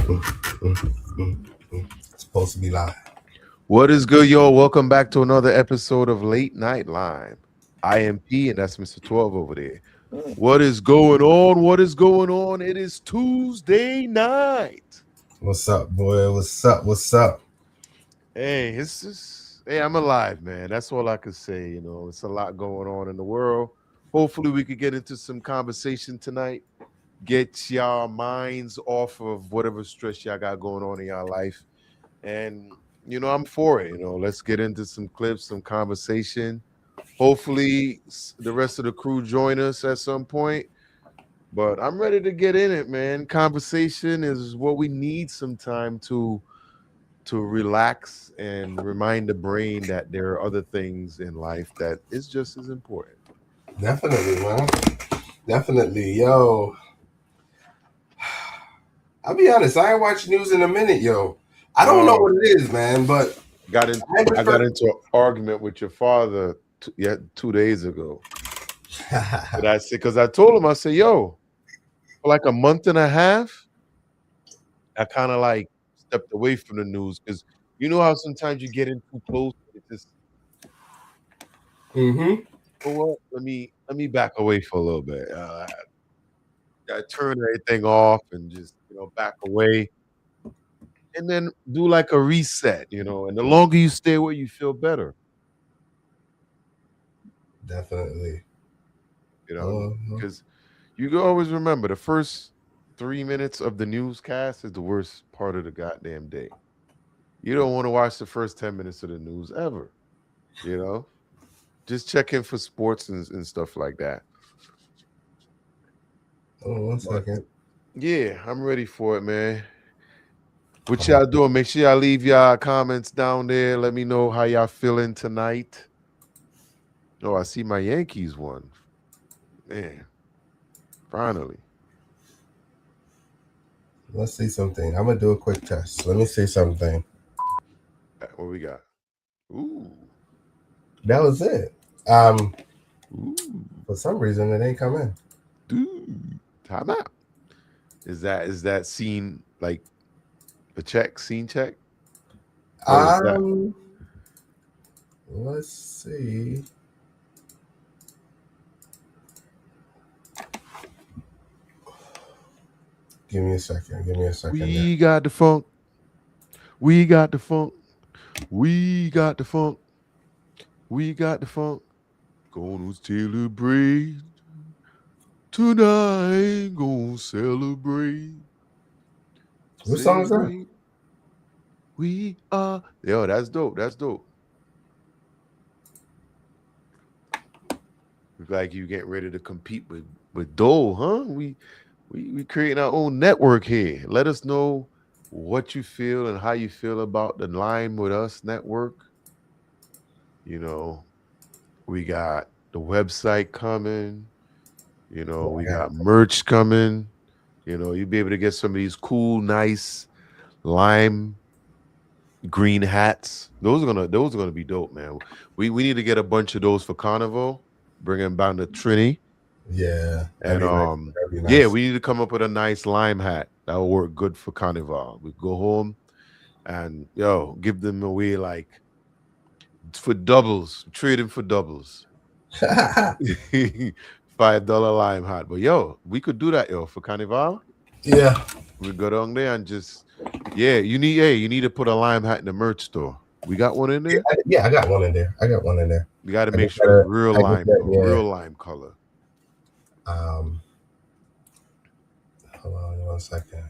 It's supposed to be live. What is good, yo? Welcome back to another episode of Late Night Lime. I am P, and that's Mr. 12 over there. What is going on? What is going on? It is Tuesday night. What's up, boy? What's up? What's up? Hey, I'm alive, man. That's all I can say. It's a lot going on in the world. Hopefully, we could get into some conversation tonight. Get y'all minds off of whatever stress y'all got going on in y'all life. And I'm for it. Let's get into some clips, some conversation. Hopefully, the rest of the crew join us at some point. But I'm ready to get in it, man. Conversation is what we need sometime to relax and remind the brain that there are other things in life that is just as important. Definitely, man. Definitely, yo. I'll be honest. I ain't watched news in a minute, yo. I don't know what it is, man. But I got into an argument with your father 2 days ago. But I said, because I told him, I said, yo, for like a month and a half, I kind of like stepped away from the news because you know how sometimes you get in too close. It just, what? Let me back away for a little bit. I turn everything off and just back away, and then do like a reset. And the longer you stay away, you feel better. Definitely. Because you can always remember the first 3 minutes of the newscast is the worst part of the goddamn day. You don't want to watch the first 10 minutes of the news ever. Just check in for sports and stuff like that. Oh, 1 second. Yeah, I'm ready for it, man. What y'all doing? Make sure y'all leave y'all comments down there. Let me know how y'all feeling tonight. Oh, I see my Yankees won. Man, finally. Let's see something. I'm gonna do a quick test. Let me see something. What we got? Ooh. That was it. Ooh. For some reason, it ain't come in. Dude, time out. Is that scene like a check? Scene check? Let's see. Give me a second. We got the funk. We got the funk. We got the funk. We got the funk. Gonna celebrate tonight. Gonna celebrate. What song is that? We are. Yo, that's dope. That's dope. Look like you getting ready to compete with Dole, huh? We creating our own network here. Let us know what you feel and how you feel about the Lime with Us network. We got the website coming. We got merch coming. You'll be able to get some of these cool, nice lime green hats. Those are gonna be dope, man. We need to get a bunch of those for Carnival. Bring them down to Trini. Yeah. And nice. Yeah, we need to come up with a nice lime hat that will work good for Carnival. We go home and give them away like for doubles. Trade them for doubles. $5 lime hat. But we could do that, for Carnival. Yeah. We go down there and just you need to put a lime hat in the merch store. We got one in there? Yeah, I got one in there. You got to make sure it's real lime, real lime color. Hold on 1 second.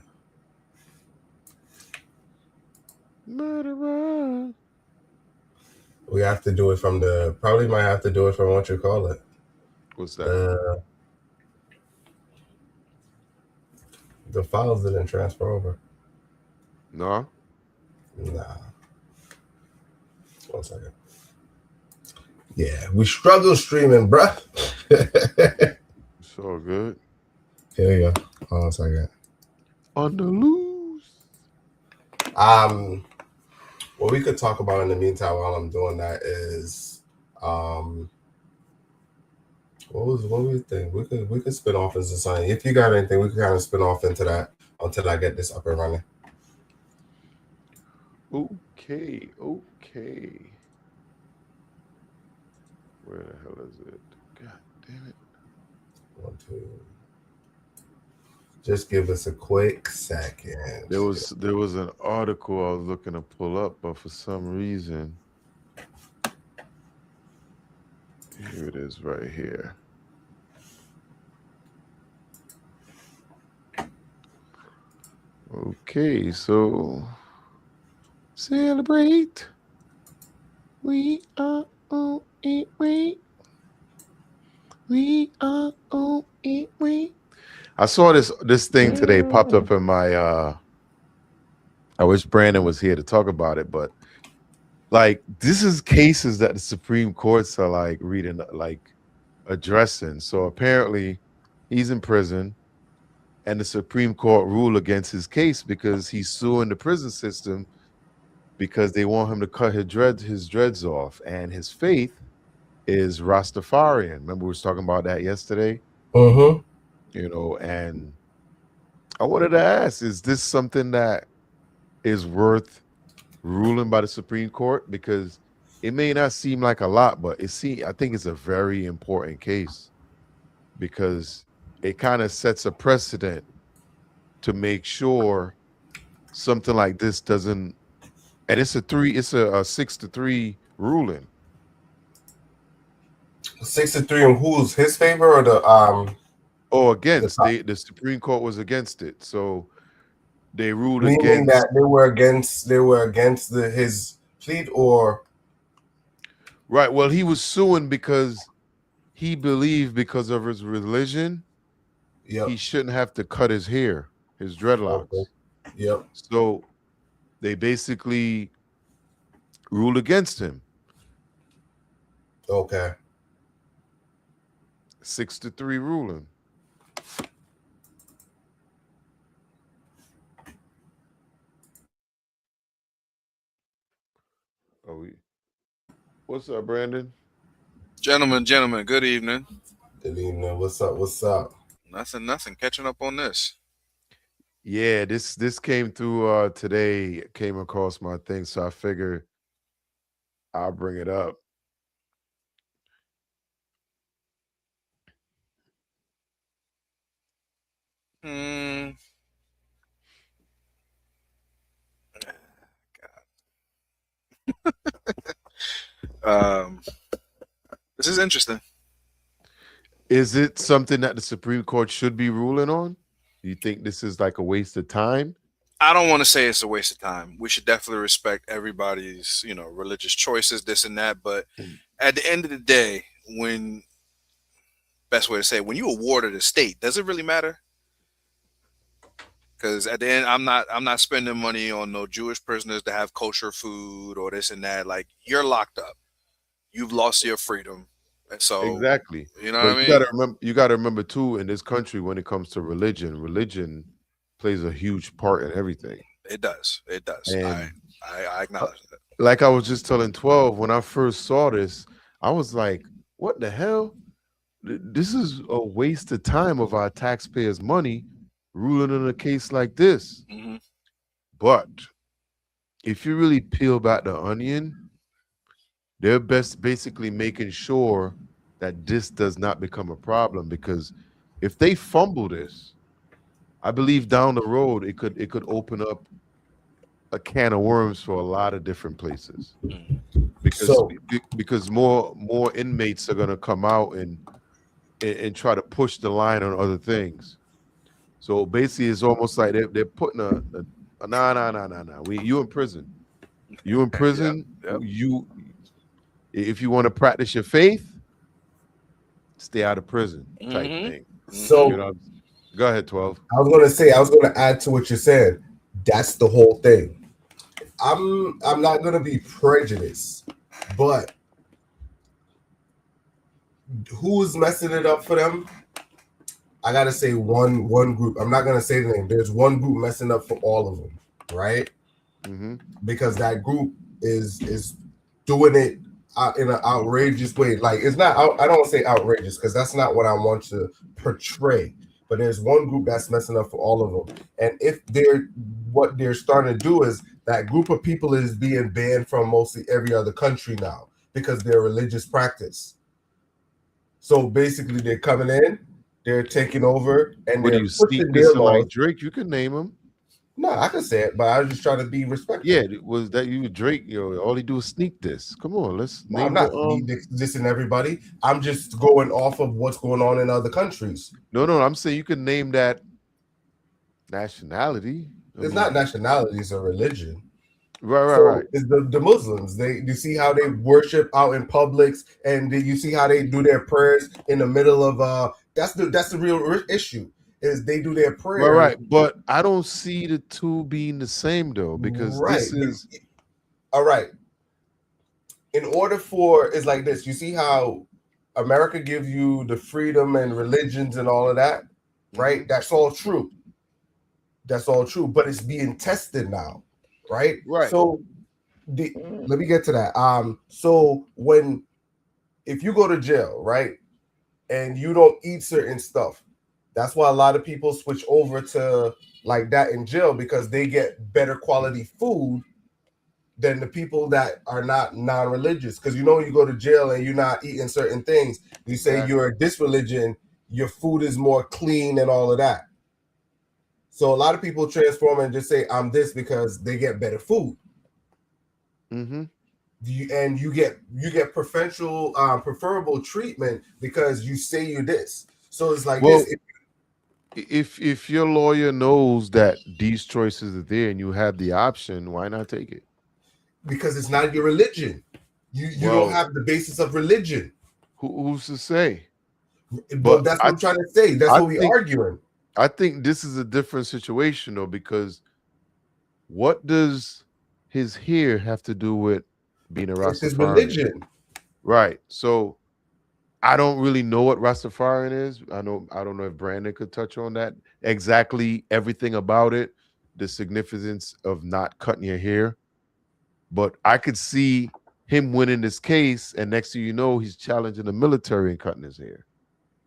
We have to do it from probably might have to do it from what you call it. What's that? The files didn't transfer over. No? Nah. 1 second. Yeah, we struggle streaming, bruh. It's all good. Here we go. Hold on a second. On the loose. What we could talk about in the meantime while I'm doing that is what we think? We could spin off into something. If you got anything, we could kind of spin off into that until I get this up and running. Okay. Where the hell is it? God damn it. 1, 2. Just give us a quick second. There was an article I was looking to pull up, but for some reason, here it is right here. Okay, so celebrate. We are on it. We are on it. I saw this thing today popped up in my I wish Brandon was here to talk about it, but like this is cases that the Supreme Courts are like reading, like addressing. So apparently he's in prison and the Supreme Court ruled against his case because he's suing the prison system because they want him to cut his dreads off, and his faith is Rastafarian. Remember we was talking about that yesterday? Mm-hmm. And I wanted to ask, is this something that is worth ruling by the Supreme Court? Because it may not seem like a lot, but I think it's a very important case because it kind of sets a precedent to make sure something like this doesn't. And it's a 6-3 ruling. 6-3 in who's his favor or the Against the Supreme Court was against it, so they ruled meaning against. that they were against his plea or Right. Well, he was suing because he believed because of his religion, yep. he shouldn't have to cut his hair, his dreadlocks. Okay. Yep. So they basically ruled against him. Okay. 6-3 ruling. What's up, Brandon? Gentlemen, good evening. Good evening. What's up? Nothing. Catching up on this. Yeah, this came through today, came across my thing, so I figured I'll bring it up. God. This is interesting. Is it something that the Supreme Court should be ruling on? Do you think this is like a waste of time? I don't want to say it's a waste of time. We should definitely respect everybody's, religious choices, this and that. But at the end of the day, when you awarded a state, does it really matter? Because at the end, I'm not spending money on no Jewish prisoners to have kosher food or this and that. Like, you're locked up, you've lost your freedom, and so Exactly. You know But what I mean? you gotta remember too, in this country, when it comes to religion plays a huge part in everything. It does. And I acknowledge that. like I was just telling 12, when I first saw this, I was like, what the hell? This is a waste of time of our taxpayers' money ruling in a case like this. Mhm. But if you really peel back the onion, they're basically making sure that this does not become a problem, because if they fumble this, I believe down the road it could open up a can of worms for a lot of different places, because more inmates are going to come out and try to push the line on other things. So basically, it's almost like they're putting a nah. You in prison. You in prison. Yep. You, if you want to practice your faith, stay out of prison type thing. So go ahead, 12. I was gonna add to what you said. That's the whole thing. I'm not gonna be prejudiced, but who's messing it up for them? I gotta say one group. I'm not gonna say the name. There's one group messing up for all of them, right? Mm-hmm. Because that group is doing it in an outrageous way. Like, it's not. I don't want to say outrageous because that's not what I want to portray. But there's one group that's messing up for all of them. And if what they're starting to do is that group of people is being banned from mostly every other country now because they're religious practice. So basically, they're coming in, they're taking over, and What do they're you sneak pushing their this laws. like Drake? You can name him. No, I can say it, but I was just trying to be respectful. Yeah, was that you Drake? Yo, all he do is sneak this. Come on, let's No, name I'm not the dissing everybody. I'm just going off of what's going on in other countries. No, I'm saying you can name that nationality. It's not nationality; it's a religion. Right. It's the Muslims. You see how they worship out in publics, and you see how they do their prayers in the middle of that's the real issue. Is they do their prayers. Right. But I don't see the two being the same though, because this is all right. In order for it's like this, you see how America gives you the freedom and religions and all of that, right? Mm-hmm. That's all true. That's all true, but it's being tested now, right? Right. So let me get to that. So if you go to jail, right, and you don't eat certain stuff, that's why a lot of people switch over to like that in jail because they get better quality food than the people that are not non-religious. Because you go to jail and you're not eating certain things. You say you're this religion, your food is more clean and all of that. So a lot of people transform and just say I'm this because they get better food. Mm-hmm. And you get preferable treatment because you say you're this. So it's like this. If your lawyer knows that these choices are there and you have the option, why not take it? Because it's not your religion. You don't have the basis of religion. Who's to say? But that's what I'm trying to say. That's what we're arguing. I think this is a different situation though, because what does his hair have to do with being a Rastafarian? It's his religion. Right. So I don't really know what Rastafarian is. I don't know if Brandon could touch on that. Exactly everything about it, the significance of not cutting your hair. But I could see him winning this case, and next thing you know, he's challenging the military and cutting his hair.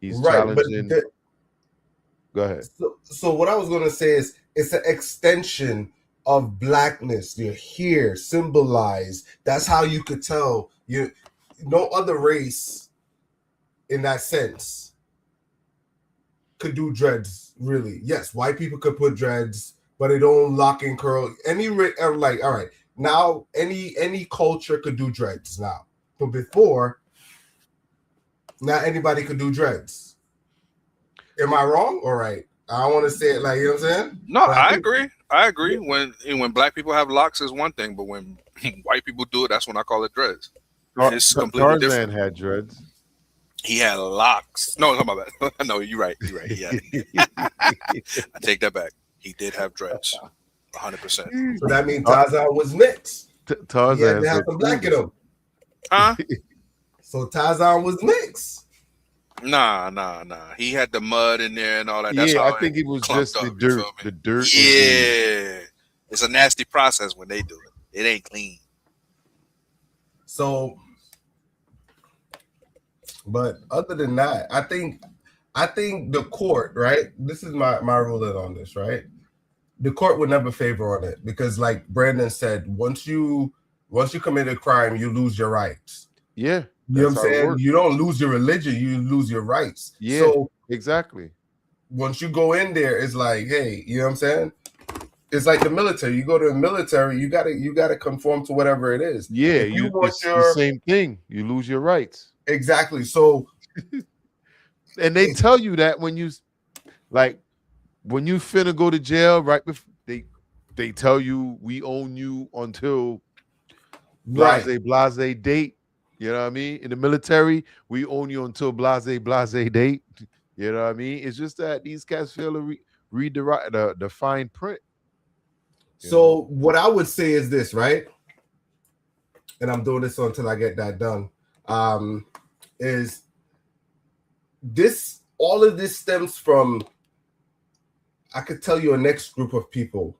He's challenging. Go ahead. So what I was going to say is it's an extension of blackness. Your hair symbolize. That's how you could tell. No other race in that sense could do dreads, really. Yes, white people could put dreads, but they don't lock and curl. All right, now any culture could do dreads now. But before, not anybody could do dreads. Am I wrong or right? I don't want to say it like, you know what I'm saying? No, I agree. When black people have locks is one thing, but when white people do it, that's when I call it dreads. It's completely different. Tarzan had dreads. He had locks. No, my bad. No, you're right. Yeah. I take that back. He did have dreads. 100%. So that means Tarzan was mixed. Tarzan had some black in him. Huh? So Tarzan was mixed. Nah. He had the mud in there and all that. That's I think it was just the dirt. The dirt. Yeah. It's a nasty process when they do it. It ain't clean. So, but other than that, I think the court, right? This is my ruling on this, right? The court would never favor on it because, like Brandon said, once you commit a crime, you lose your rights. Yeah. You know what I'm saying? You don't lose your religion, you lose your rights. Yeah, so exactly. Once you go in there, it's like, hey, you know what I'm saying? It's like the military. You go to the military, you gotta conform to whatever it is. Yeah, it's the same thing. You lose your rights. Exactly. So and they tell you that when you finna go to jail, right before they tell you we own you until blase date. You know what I mean? In the military, we own you until blase date. You know what I mean? It's just that these cats fail to read the fine print. So what I would say is this, right? And I'm doing this until I get that done. Is this all of this stems from? I could tell you a next group of people.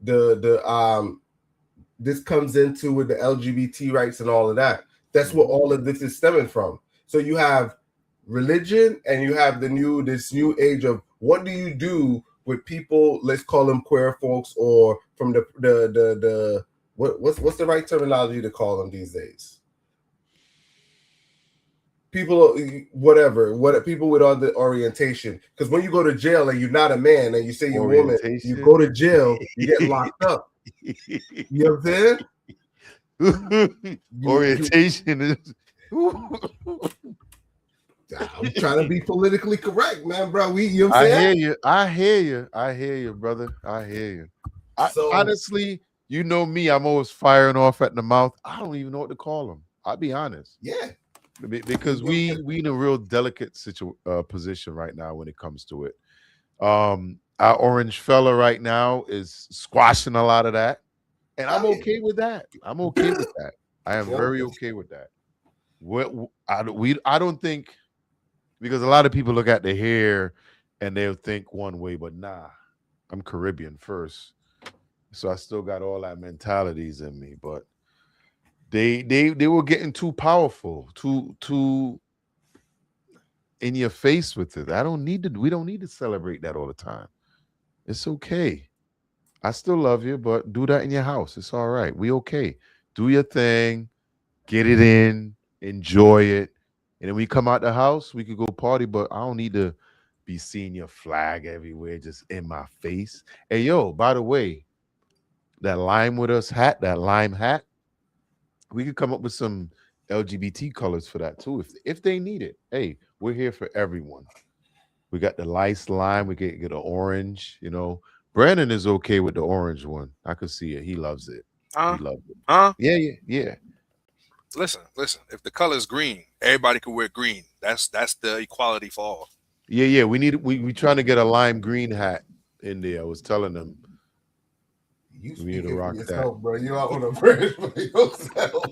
This comes into with the LGBT rights and all of that. That's what all of this is stemming from. So you have religion and you have this new age of what do you do with people, let's call them queer folks, or from the what's the right terminology to call them these days? People, whatever, what people with other orientation. Because when you go to jail and you're not a man and you say you're a woman, you go to jail, you get locked up. You know what I'm saying? Orientation is. I'm trying to be politically correct, man, bro. You know what I'm saying? I hear you, brother. I hear you. Honestly, you know me, I'm always firing off at the mouth. I don't even know what to call them. I'll be honest. Yeah. Because we in a real delicate position right now when it comes to it. Our orange fella right now is squashing a lot of that, and I'm okay with that. I'm okay with that. I am very okay with that. I don't think, because a lot of people look at the hair and they'll think one way, but nah, I'm Caribbean first, so I still got all that mentalities in me, but. They were getting too powerful, too in your face with it. We don't need to celebrate that all the time. It's okay. I still love you, but do that in your house. It's all right. We okay. Do your thing, get it in, enjoy it. And then we come out the house, we could go party, but I don't need to be seeing your flag everywhere just in my face. Hey, yo, by the way, that lime with us hat, that lime hat, we could come up with some LGBT colors for that too, if they need it. Hey, we're here for everyone. We got the light lime. We get an orange. You know, Brandon is okay with the orange one. I could see it. He loves it. He loves it. Yeah. Listen. If the color is green, everybody could wear green. That's the equality for all. Yeah. We trying to get a lime green hat in there. I was telling them. You need to rock yourself, that, bro. You out on a bridge for yourself.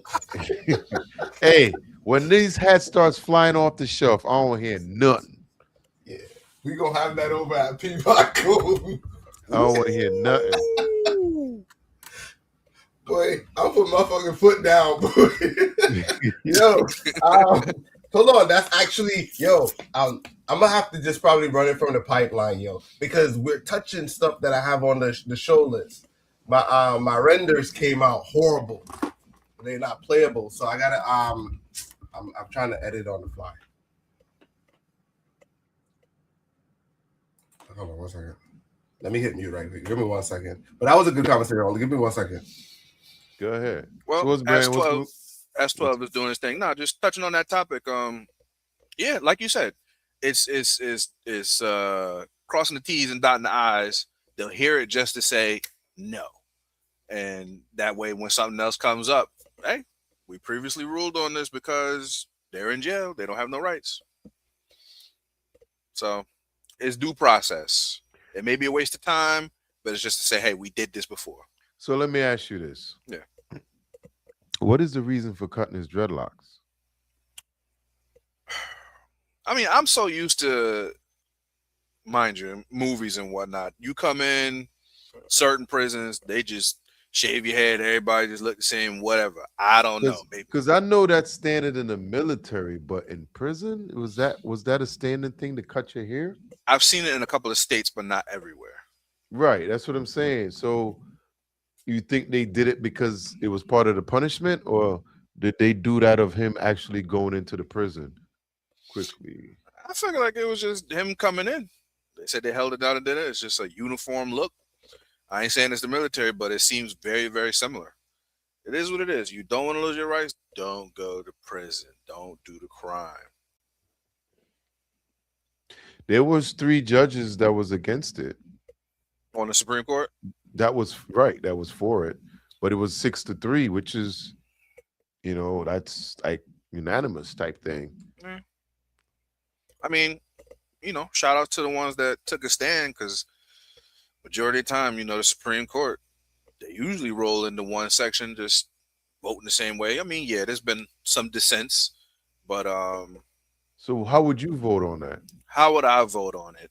Hey, when these hats starts flying off the shelf, I don't hear nothing. Yeah, we gonna have that over at Peapod Cool. I don't want to hear nothing. Boy, I'll put my fucking foot down, boy. Yo, hold on. That's actually, I'm gonna have to just probably run it from the pipeline, because we're touching stuff that I have on the show list. My renders came out horrible. They're not playable, so I gotta I'm trying to edit on the fly. Hold on 1 second. Let me hit mute right quick. Give me 1 second. But that was a good conversation. Only give me 1 second. Go ahead. Well, S12 is doing his thing. No, just touching on that topic. Yeah, like you said, it's crossing the T's and dotting the I's. They'll hear it just to say no. And that way, when something else comes up, hey, we previously ruled on this because they're in jail. They don't have no rights. So it's due process. It may be a waste of time, but it's just to say, hey, we did this before. So let me ask you this. Yeah. What is the reason for cutting his dreadlocks? I mean, I'm so used to, mind you, movies and whatnot. You come in certain prisons, they just shave your head, everybody just look the same, whatever. I don't know. Because I know that's standard in the military, but in prison, was that a standard thing to cut your hair? I've seen it in a couple of states, but not everywhere. Right, that's what I'm saying. So you think they did it because it was part of the punishment, or did they do that of him actually going into the prison quickly? I feel like it was just him coming in. They said they held it down and did it. It's just a uniform look. I ain't saying it's the military, but it seems very, very similar. It is what it is. You don't want to lose your rights, don't go to prison. Don't do the crime. There was 3 judges that was against it. On the Supreme Court? That was right. That was for it. But it was 6-3, which is, that's like unanimous type thing. Yeah. I mean, shout out to the ones that took a stand, because majority of the time, the Supreme Court, they usually roll into one section, just voting the same way. I mean, yeah, there's been some dissents, but so how would you vote on that? How would I vote on it?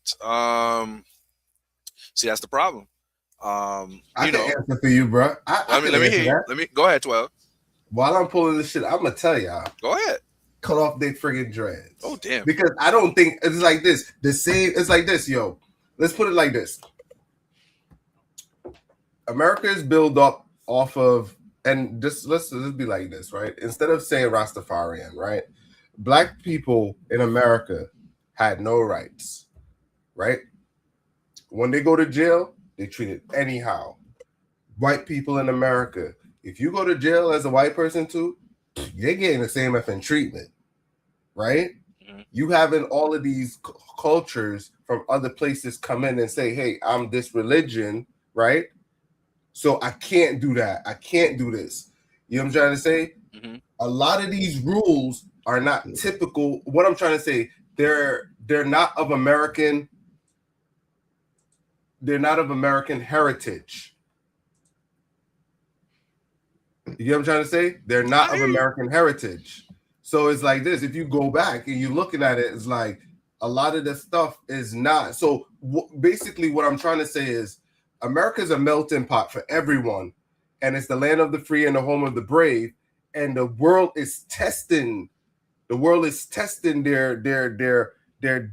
See, that's the problem. I can answer for you, bro. Let me hear you. Let me go ahead, 12. While I'm pulling this shit, I'm gonna tell y'all. Go ahead. Cut off their friggin' dreads. Oh damn! Because I don't think it's like this. It's like this, yo. Let's put it like this. America is built up off of, and let's be like this, right? Instead of saying Rastafarian, right? Black people in America had no rights, right? When they go to jail, they treat it anyhow. White people in America, if you go to jail as a white person too, you're getting the same effing treatment, right? You having all of these cultures from other places come in and say, hey, I'm this religion, right? So I can't do that. I can't do this. You know what I'm trying to say? Mm-hmm. A lot of these rules are not typical. What I'm trying to say, they're not of American. They're not of American heritage. You know what I'm trying to say? They're not of American heritage. So it's like this. If you go back and you're looking at it, it's like a lot of the stuff is not. So basically what I'm trying to say is America's a melting pot for everyone. And it's the land of the free and the home of the brave. And the world is testing. The world is testing their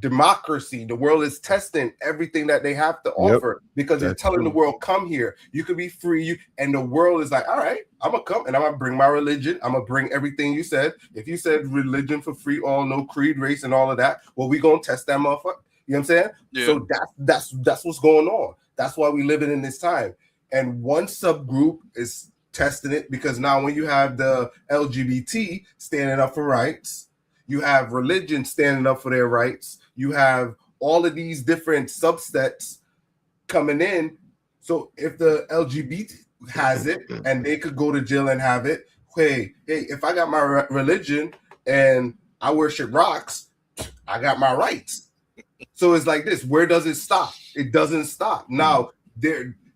democracy. The world is testing everything that they have to offer because they're telling the world, come here. You can be free. And the world is like, all right, I'm going to come and I'm going to bring my religion. I'm going to bring everything you said. If you said religion for free, all, no creed, race, and all of that, well, we going to test that motherfucker. You know what I'm saying? Yeah. So that's what's going on. That's why we living in this time. And one subgroup is testing it because now when you have the LGBT standing up for rights, you have religion standing up for their rights. You have all of these different subsets coming in. So if the LGBT has it and they could go to jail and have it, hey, if I got my religion and I worship rocks, I got my rights. So it's like this. Where does it stop? It doesn't stop. Now,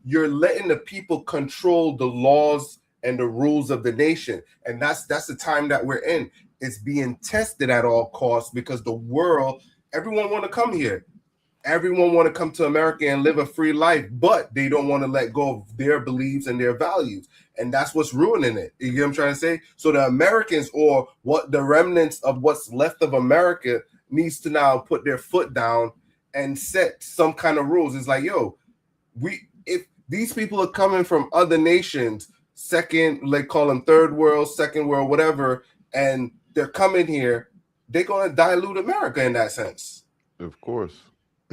you're letting the people control the laws and the rules of the nation. And that's the time that we're in. It's being tested at all costs because the world, everyone want to come here. Everyone want to come to America and live a free life, but they don't want to let go of their beliefs and their values. And that's what's ruining it. You get what I'm trying to say? So the Americans, or what the remnants of what's left of America, needs to now put their foot down and set some kind of rules. It's like, yo, if these people are coming from other nations, second, like call them third world, second world, whatever, and they're coming here, they're going to dilute America in that sense. Of course.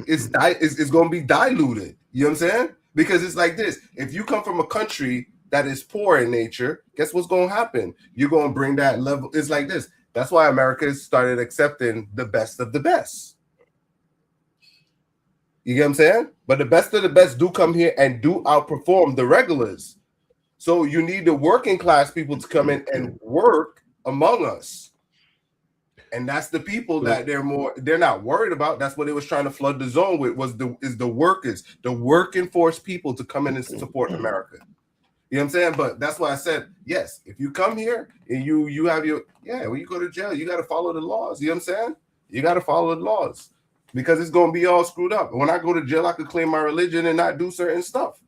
It's going to be diluted. You know what I'm saying? Because it's like this. If you come from a country that is poor in nature, guess what's going to happen? You're going to bring that level. It's like this. That's why America started accepting the best of the best. You get what I'm saying? But the best of the best do come here and do outperform the regulars. So you need the working class people to come in and work among us. And that's the people that they're not worried about. That's what they was trying to flood the zone with, is the workers, the working force people to come in and support America. You know what I'm saying? But that's why I said, yes, if you come here and you have when you go to jail, you got to follow the laws. You know what I'm saying? You got to follow the laws because it's going to be all screwed up. When I go to jail, I could claim my religion and not do certain stuff.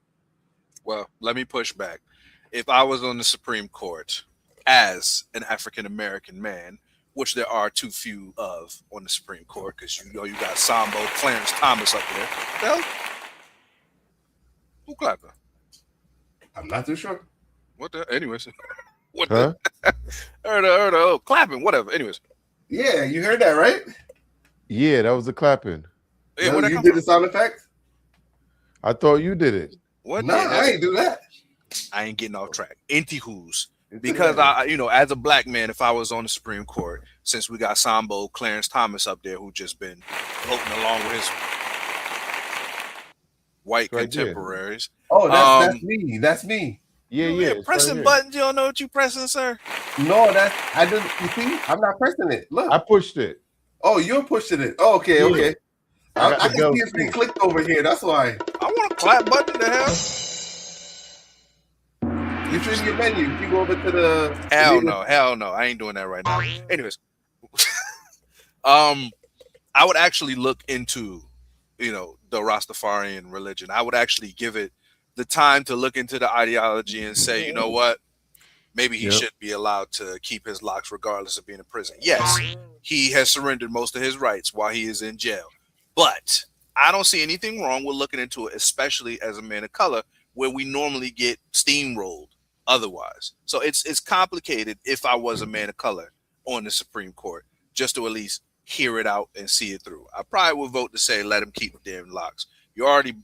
Well, let me push back. If I was on the Supreme Court as an African-American man, which there are too few of on the Supreme Court, because you got Sambo, Clarence Thomas up there. Well, who clapping? I'm not too sure. What the? Anyways. What the? Heard clapping, whatever. Anyways. Yeah, you heard that, right? Yeah, that was the clapping. Hey, no, you did the sound effect? I thought you did it. What? No, I ain't do that. I ain't getting off track. Anti-who's. Because I, as a black man, if I was on the Supreme Court, since we got Sambo, Clarence Thomas up there, who just been voting along with his white contemporaries. There. Oh, that's me. That's me. Yeah. Pressing buttons. You don't know what you pressing, sir? No, I didn't. You see, I'm not pressing it. Look, I pushed it. Oh, you're pushing it. Oh, okay. I can see it's being clicked over here. That's why. I want a clap button. The hell. You should your menu. You go over to the hell no. I ain't doing that right now. Anyways, I would actually look into, the Rastafarian religion. I would actually give it the time to look into the ideology and say, you know what, maybe he should be allowed to keep his locks regardless of being in prison. Yes, he has surrendered most of his rights while he is in jail, but I don't see anything wrong with looking into it, especially as a man of color, where we normally get steamrolled otherwise. So it's complicated if I was a man of color on the Supreme Court, just to at least hear it out and see it through. I probably would vote to say let him keep the damn locks. You're already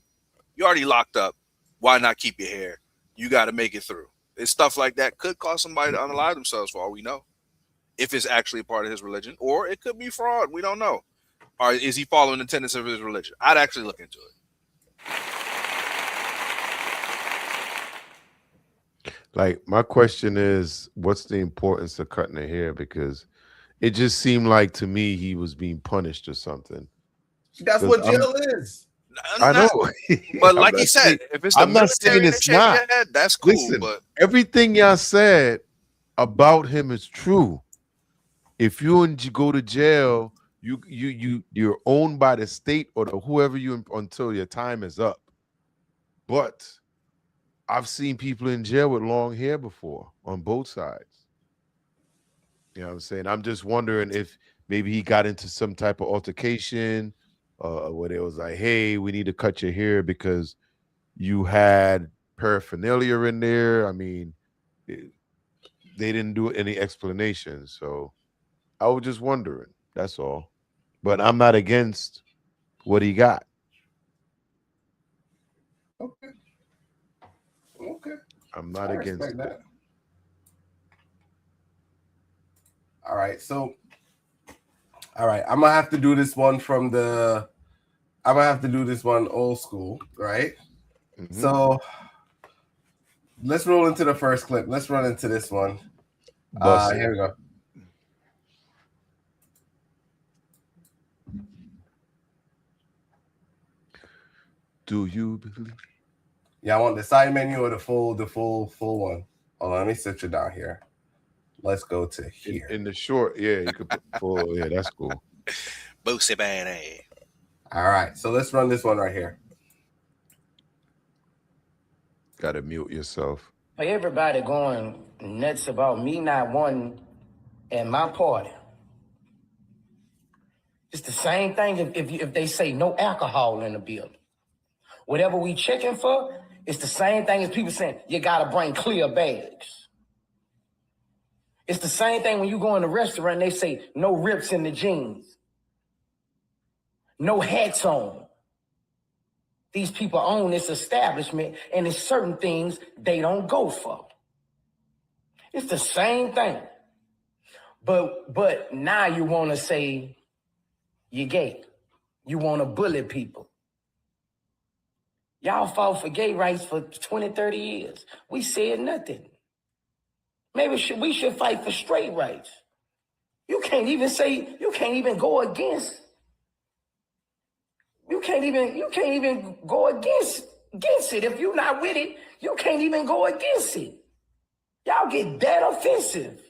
locked up. Why not keep your hair? You got to make it through. It's stuff like that could cause somebody to unalive themselves for all we know, if it's actually a part of his religion, or it could be fraud. We don't know. Or is he following the tenets of his religion? I'd actually look into it. Like, my question is, what's the importance of cutting the hair? Because it just seemed like to me he was being punished or something. That's what jail is. I know. But like he said, if it's the I'm not saying military it's that shave not. your head, that's cool. Listen, but everything y'all said about him is true. If you go to jail, you're owned by the state or whoever you until your time is up. But I've seen people in jail with long hair before on both sides. You know what I'm saying? I'm just wondering if maybe he got into some type of altercation where it was like, hey, we need to cut your hair because you had paraphernalia in there. I mean, they didn't do any explanation. So I was just wondering. That's all. But I'm not against what he got. Okay. I'm not against it. That. All right. So, all right. I'm going to have to do this one old school, right? Mm-hmm. So let's roll into the first clip. Let's run into this one. Here we go. Do you believe? Yeah, I want the side menu or the full one. Hold on, let me sit you down here. Let's go to here. In the short, yeah, you could put full. Yeah, that's cool. Boosie Bane. All right, so let's run this one right here. Gotta mute yourself. Everybody going nuts about me not wanting at my party. It's the same thing if they say no alcohol in the building. Whatever we checking for, it's the same thing as people saying you gotta bring clear bags. It's the same thing when you go in a restaurant, they say no rips in the jeans, no hats on. These people own this establishment, and it's certain things they don't go for. It's the same thing. But now you want to say you're gay. You want to bully people. Y'all fought for gay rights for 20, 30 years. We said nothing. Maybe we should fight for straight rights. You can't even go against. You can't even go against it. If you're not with it, you can't even go against it. Y'all get that offensive.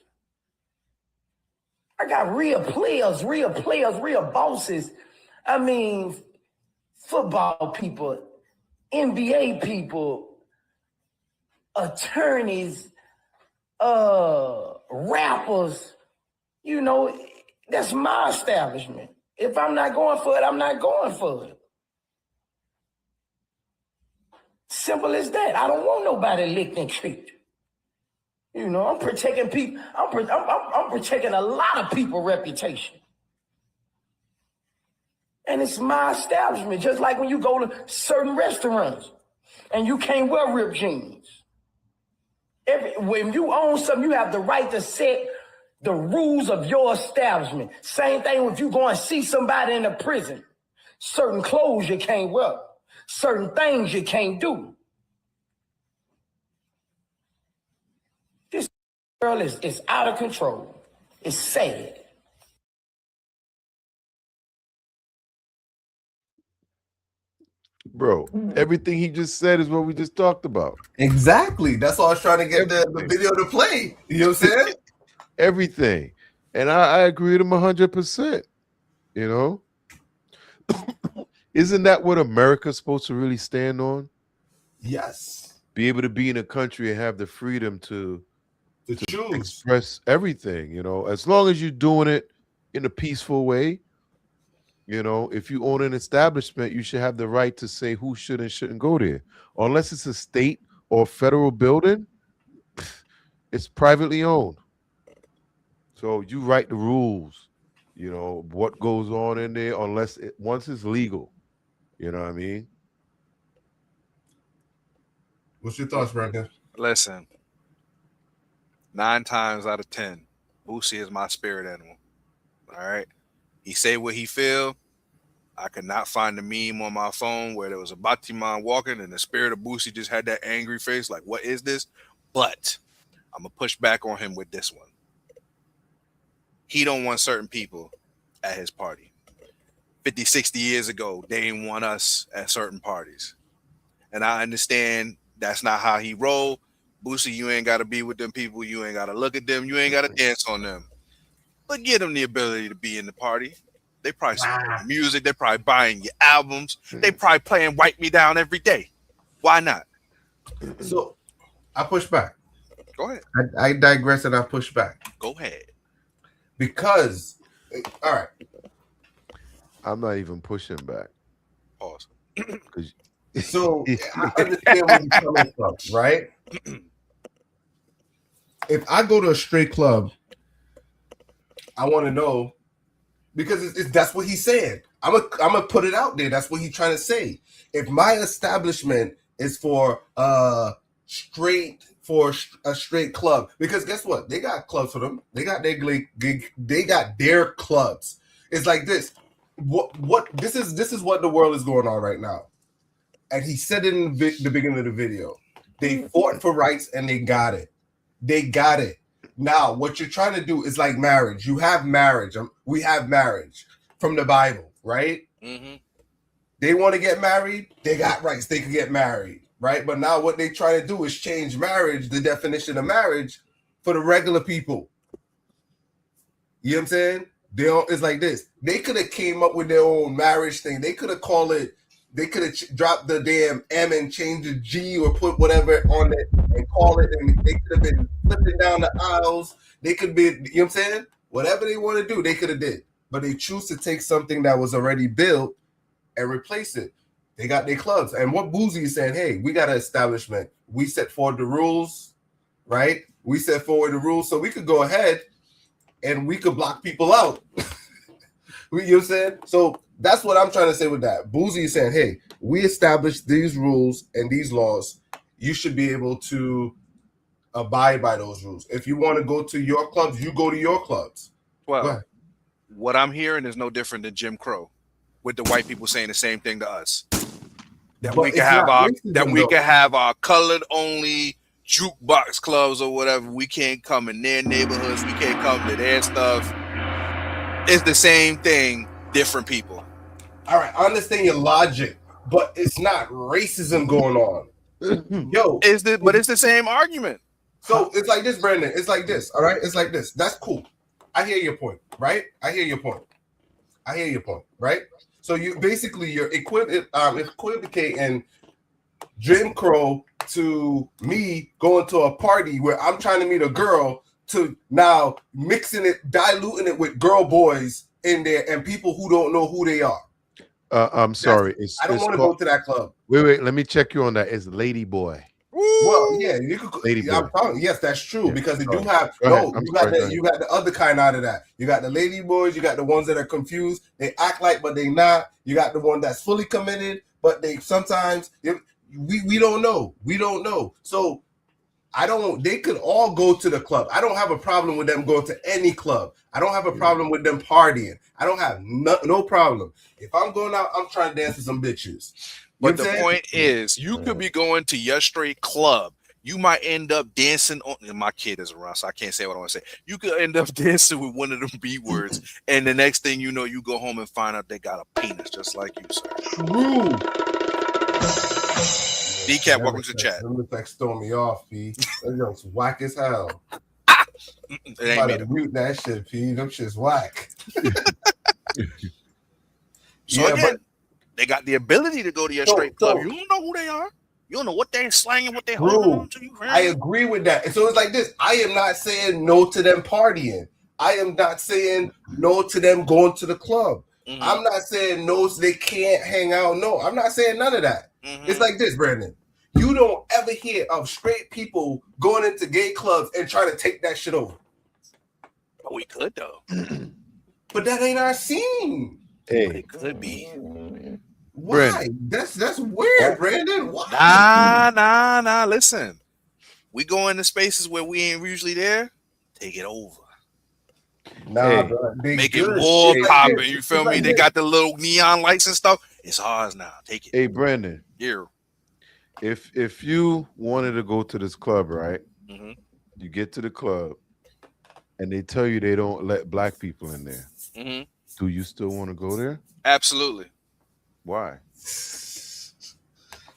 I got real players, real bosses. I mean, football people, NBA people, attorneys, rappers. You know, that's my establishment. If I'm not going for it, I'm not going for it. Simple as that. I don't want nobody licked and treated. You know, I'm protecting people. I'm protecting a lot of people's reputation. And it's my establishment. Just like when you go to certain restaurants and you can't wear ripped jeans. When you own something, you have the right to set the rules of your establishment. Same thing if you go and see somebody in a prison. Certain clothes you can't wear. Certain things you can't do. This girl is out of control. It's sad. Bro, everything he just said is what we just talked about. Exactly. That's why I was trying to get the video to play. You know what I'm saying? Everything. And I agree with him 100%. You know? Isn't that what America's supposed to really stand on? Yes. Be able to be in a country and have the freedom to choose. Express everything, you know, as long as you're doing it in a peaceful way. You know, if you own an establishment, you should have the right to say who should and shouldn't go there. Unless it's a state or federal building, it's privately owned. So you write the rules, you know, what goes on in there, once it's legal. You know what I mean? What's your thoughts, Brandon? Listen, 9 times out of 10, Boosie is my spirit animal. All right. He say what he feel. I could not find a meme on my phone where there was a Batiman walking and the spirit of Boosie just had that angry face, like, what is this? But I'm gonna push back on him with this one. He don't want certain people at his party. 50, 60 years ago, they didn't want us at certain parties. And I understand that's not how he roll. Boosie, you ain't got to be with them people. You ain't got to look at them. You ain't got to dance on them. But give them the ability to be in the party. They probably supporting music. They probably buying your albums. They probably playing Wipe Me Down every day. Why not? So I push back. Go ahead. I digress and I push back. Go ahead. Because, all right. I'm not even pushing back. Pause. So I understand where you're coming from, right? If I go to a straight club, I want to know, because that's what he's saying. I'm gonna put it out there. That's what he's trying to say. If my establishment is for a straight club, because guess what? They got clubs for them. They got their clubs. It's like this. What this is what the world is going on right now. And he said it in the beginning of the video. They fought for rights and they got it. They got it. Now, what you're trying to do is like marriage. You have marriage. We have marriage from the Bible, right? Mm-hmm. They want to get married. They got rights. They can get married, right? But now what they try to do is change marriage, the definition of marriage, for the regular people. You know what I'm saying? It's like this. They could have came up with their own marriage thing. They could have called it. They could have dropped the damn M and changed the G or put whatever on it and call it. And they could have been flipping down the aisles. They could be, you know what I'm saying? Whatever they want to do, they could have did. But they choose to take something that was already built and replace it. They got their clubs. And what Boosie is saying, hey, we got an establishment. We set forward the rules, right? We set forward the rules so we could go ahead and we could block people out. You know what I'm saying? So that's what I'm trying to say with that. Boosie is saying, hey, we established these rules and these laws. You should be able to abide by those rules. If you want to go to your clubs, you go to your clubs. Well, what I'm hearing is no different than Jim Crow, with the white people saying the same thing to us. That we can have our colored only jukebox clubs or whatever. We can't come in their neighborhoods. We can't come to their stuff. It's the same thing, different people. All right, I understand your logic, but it's not racism going on. Yo, but it's the same argument. So it's like this, Brandon. It's like this. All right, it's like this. That's cool. I hear your point, right? Right? So you're equivocating Jim Crow to me going to a party where I'm trying to meet a girl to now mixing it, diluting it with girl boys in there and people who don't know who they are. I'm sorry. I don't want to go to that club. Wait. Let me check you on that. It's Lady Boy. Well, yeah, you could. Lady Boy. Yes, that's true, because they do have. You got the other kind out of that. You got the lady boys. You got the ones that are confused. They act like, but they not. You got the one that's fully committed, but they sometimes we don't know. We don't know. So they could all go to the club. I don't have a problem with them going to any club. I don't have a problem with them partying. I don't have no problem. If I'm going out, I'm trying to dance with some bitches. But the point is, you could be going to your straight club. You might end up dancing on. My kid is around, so I can't say what I want to say. You could end up dancing with one of them B words, and the next thing you know, you go home and find out they got a penis just like you, sir. True. D-Cap, welcome to the chat. Them look like throw me off, P. That joke's whack as hell. It ain't me. Mute that shit, P. Them shit's whack. So again, they got the ability to go to your straight club. You don't know who they are. You don't know what they're slanging, what they're holding on to. I agree with that. And so it's like this. I am not saying no to them partying. I am not saying no to them going to the club. Mhm. I'm not saying no, they can't hang out. No, I'm not saying none of that. Mhm. It's like this, Brandon. You don't ever hear of straight people going into gay clubs and trying to take that shit over. But we could though. But that ain't our scene. But Hey, it could be. Why? Brandon. That's weird, Brandon. Why? Nah. Listen, we go into spaces where we ain't usually there. Take it over. Nah, Hey. bro. They Make it good. more It's like popping. this. You feel It's me? like They this. got the little neon lights and stuff. It's ours now. Take it. Hey, Brandon. Here. If you wanted to go to this club, right? Mm-hmm. You get to the club, and they tell you they don't let black people in there. Mm-hmm. Do you still want to go there? Absolutely. Why?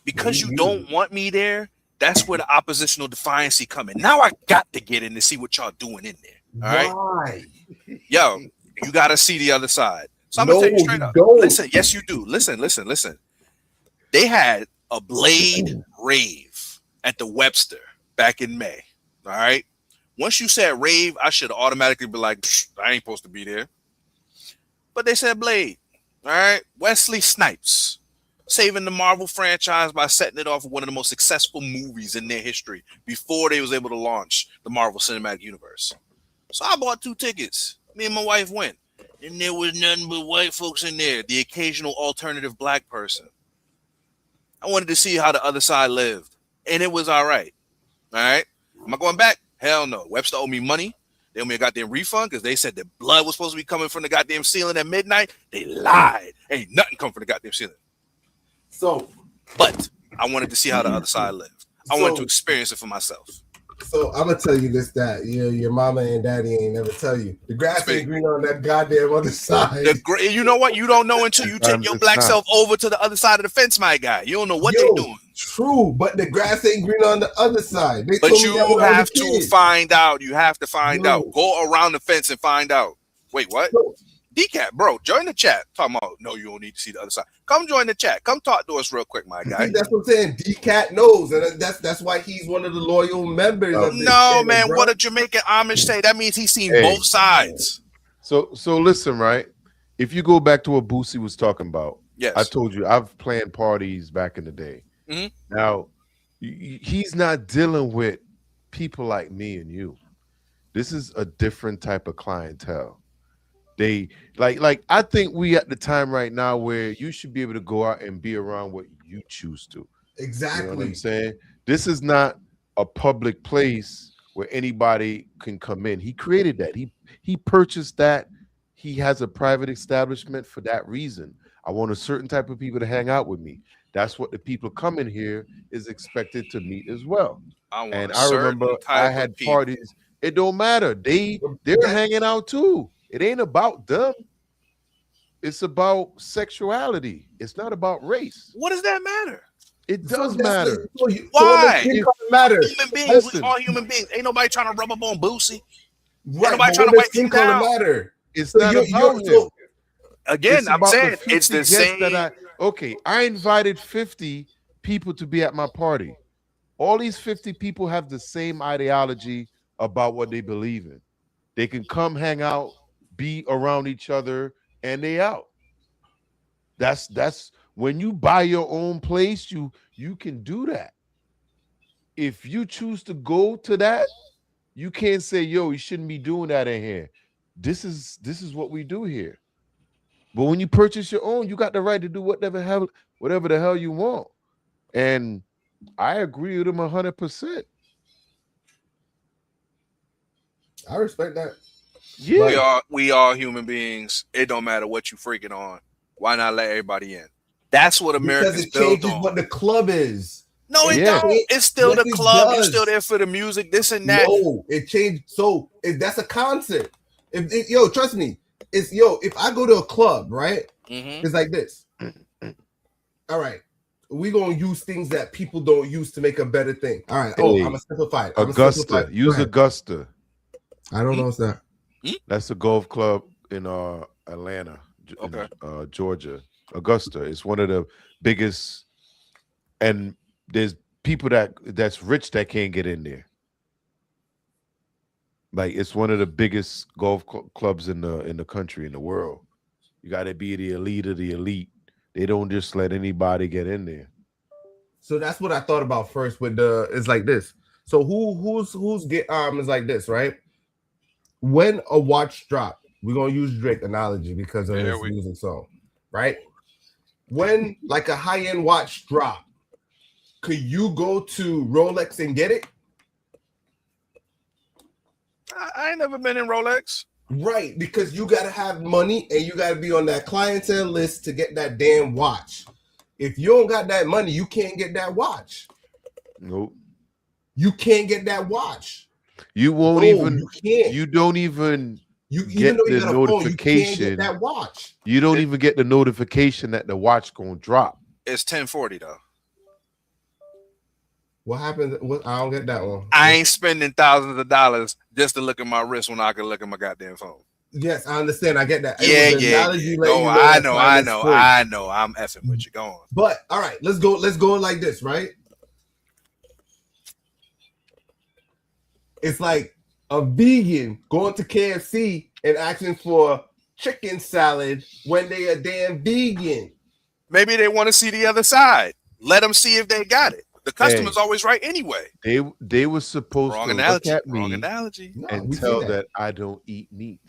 Because you don't want me there, that's where the oppositional defiance come in. Now I got to get in to see what y'all doing in there. All right. Why? Yo, you got to see the other side. So I'm going to tell you straight up. Don't. Listen, yes, you do. Listen. They had a Blade rave at the Webster back in May. All right. Once you said rave, I should automatically be like, I ain't supposed to be there. But they said Blade. All right. Wesley Snipes saving the Marvel franchise by setting it off with one of the most successful movies in their history before they was able to launch the Marvel Cinematic Universe. So I bought 2 tickets. Me and my wife went. And there was nothing but white folks in there, the occasional alternative black person. I wanted to see how the other side lived. And it was all right. All right. Am I going back? Hell no. Webster owed me money. They owe me a goddamn refund because they said the blood was supposed to be coming from the goddamn ceiling at midnight. They lied. Ain't nothing come from the goddamn ceiling. So, but I wanted to see how the other side lived. I wanted to experience it for myself. So I'm gonna tell you this: that your mama and daddy ain't never tell you the grass ain't green on that goddamn other side. You know what? You don't know until you take your black self over to the other side of the fence, my guy. You don't know what they're doing. True, but the grass ain't green on the other side. But you have to find out. You have to find out. Go around the fence and find out. Wait, what? Decap, bro, join the chat. Talking about, no, you don't need to see the other side. Come join the chat. Come talk to us real quick, my guy. See, that's what I'm saying. Decat knows, and that's why he's one of the loyal members. Of this channel, man, bro. what a Jamaican Amish say. That means he's seen both sides. So listen, right? If you go back to what Boosie was talking about, yes, I told you I've planned parties back in the day. Mm-hmm. Now, he's not dealing with people like me and you. This is a different type of clientele. They like I think we at the time right now where you should be able to go out and be around what you choose to. Exactly. You know what I'm saying? This is not a public place where anybody can come in. He created that. He purchased that. He has a private establishment for that reason. I want a certain type of people to hang out with me. That's what the people coming here is expected to meet as well. And I remember I had parties. It don't matter. They're hanging out too. It ain't about them. It's about sexuality. It's not about race. What does that matter? It does matter. Why? It doesn't matter. Human beings, we all human beings. Ain't nobody trying to rub up on Boosie. Right, ain't nobody trying to wipe him down. Matter. It's not about him. Again, I'm saying it's the same. I invited 50 people to be at my party. All these 50 people have the same ideology about what they believe in. They can come hang out, be around each other, and they out. That's when you buy your own place, you can do that. If you choose to go to that, you can't say, yo, you shouldn't be doing that in here. This is what we do here. But when you purchase your own, you got the right to do whatever the hell you want. And I agree with him 100%. I respect that. Yeah, we are human beings. It don't matter what you freaking on. Why not let everybody in? That's what America's built on. What the club is. No, it don't. It's still the club. You're still there for the music, this and that. No, it changed. So that's a concert. Yo, trust me. If I go to a club, right? Mm-hmm. It's like this. All right. We're going to use things that people don't use to make a better thing. All right. I'm going to simplify it. Augusta. Use Augusta. I don't know what's that. That's a golf club in Atlanta, Georgia. Augusta. It's one of the biggest, and there's people that's rich that can't get in there. Like, it's one of the biggest golf clubs in the country, in the world. You got to be the elite of the elite. They don't just let anybody get in there. So that's what I thought about first. With the it's like this. So who's get is like this, right? When a watch drop, we're gonna use Drake analogy because of his music song, right? When like a high-end watch drop, could you go to Rolex and get it? I ain't never been in Rolex. Right, because you gotta have money and you gotta be on that clientele list to get that damn watch. If you don't got that money, you can't get that watch. Nope. You can't get that watch. You won't even. You can't. You don't even. You get the notification. You can't get that watch. You don't even get the notification that the watch gonna drop. It's 1040 though. What happens? I don't get that one. I ain't spending thousands of dollars just to look at my wrist when I can look at my goddamn phone. Yes, I understand. I get that. Yeah. No, I know. I'm effing with you. Go on. But all right, let's go like this, right? It's like a vegan going to KFC and asking for chicken salad when they a damn vegan. Maybe they want to see the other side. Let them see if they got it. The customer's always right anyway. They were supposed to look at me and tell that I don't eat meat.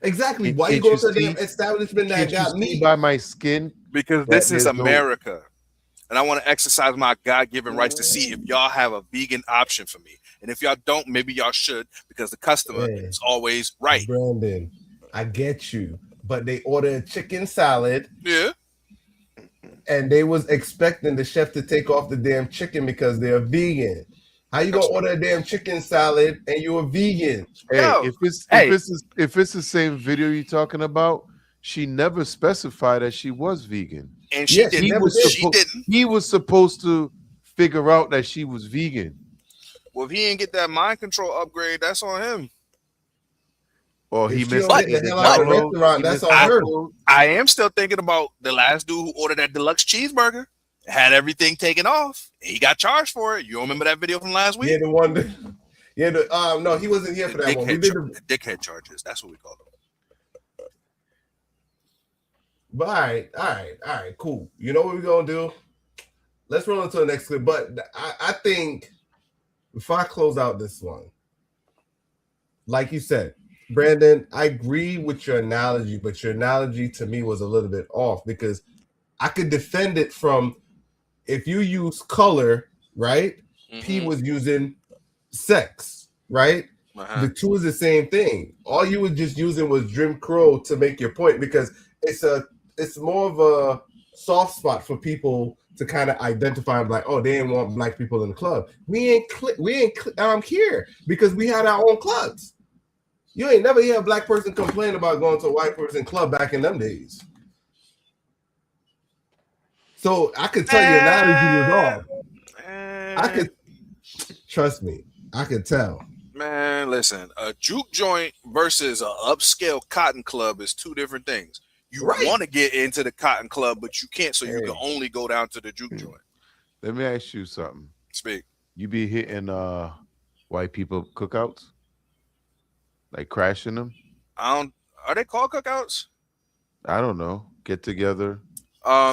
Exactly. Why you go to the establishment that got meat? By my skin? Because this is America. And I want to exercise my God-given rights to see if y'all have a vegan option for me. And if y'all don't, maybe y'all should, because the customer is always right. Brandon, I get you. But they ordered chicken salad. Yeah. And they was expecting the chef to take off the damn chicken because they're vegan. How you gonna order a damn chicken salad and you're a vegan? Hey, if it's the same video you're talking about, she never specified that she was vegan. And she didn't. He was supposed to figure out that she was vegan. Well, if he didn't get that mind control upgrade, that's on him. Or he missed restaurant. That's on her. I am still thinking about the last dude who ordered that deluxe cheeseburger, had everything taken off. He got charged for it. You remember that video from last week? Yeah, the one. No, he wasn't here for that one. Dickhead charges. That's what we call them. But all right, cool. You know what we're gonna do? Let's roll into the next clip. But I think before I close out this one, like you said, Brandon, I agree with your analogy, but your analogy to me was a little bit off because I could defend it from if you use color, right? Mm-hmm. P was using sex, right? Uh-huh. The two is the same thing. All you were just using was Jim Crow to make your point because it's more of a soft spot for people to kind of identify and be like, oh, they didn't want black people in the club. We ain't here because we had our own clubs. You ain't never hear a black person complain about going to a white person club back in them days. So I could tell your analogy was off. I could trust me. I could tell. Man, listen, a juke joint versus an upscale cotton club is two different things. You want to get into the cotton club, but you can't, so you can only go down to the juke joint. Let me ask you something. Speak. You be hitting white people cookouts? Like crashing them? Are they called cookouts? I don't know. Get together.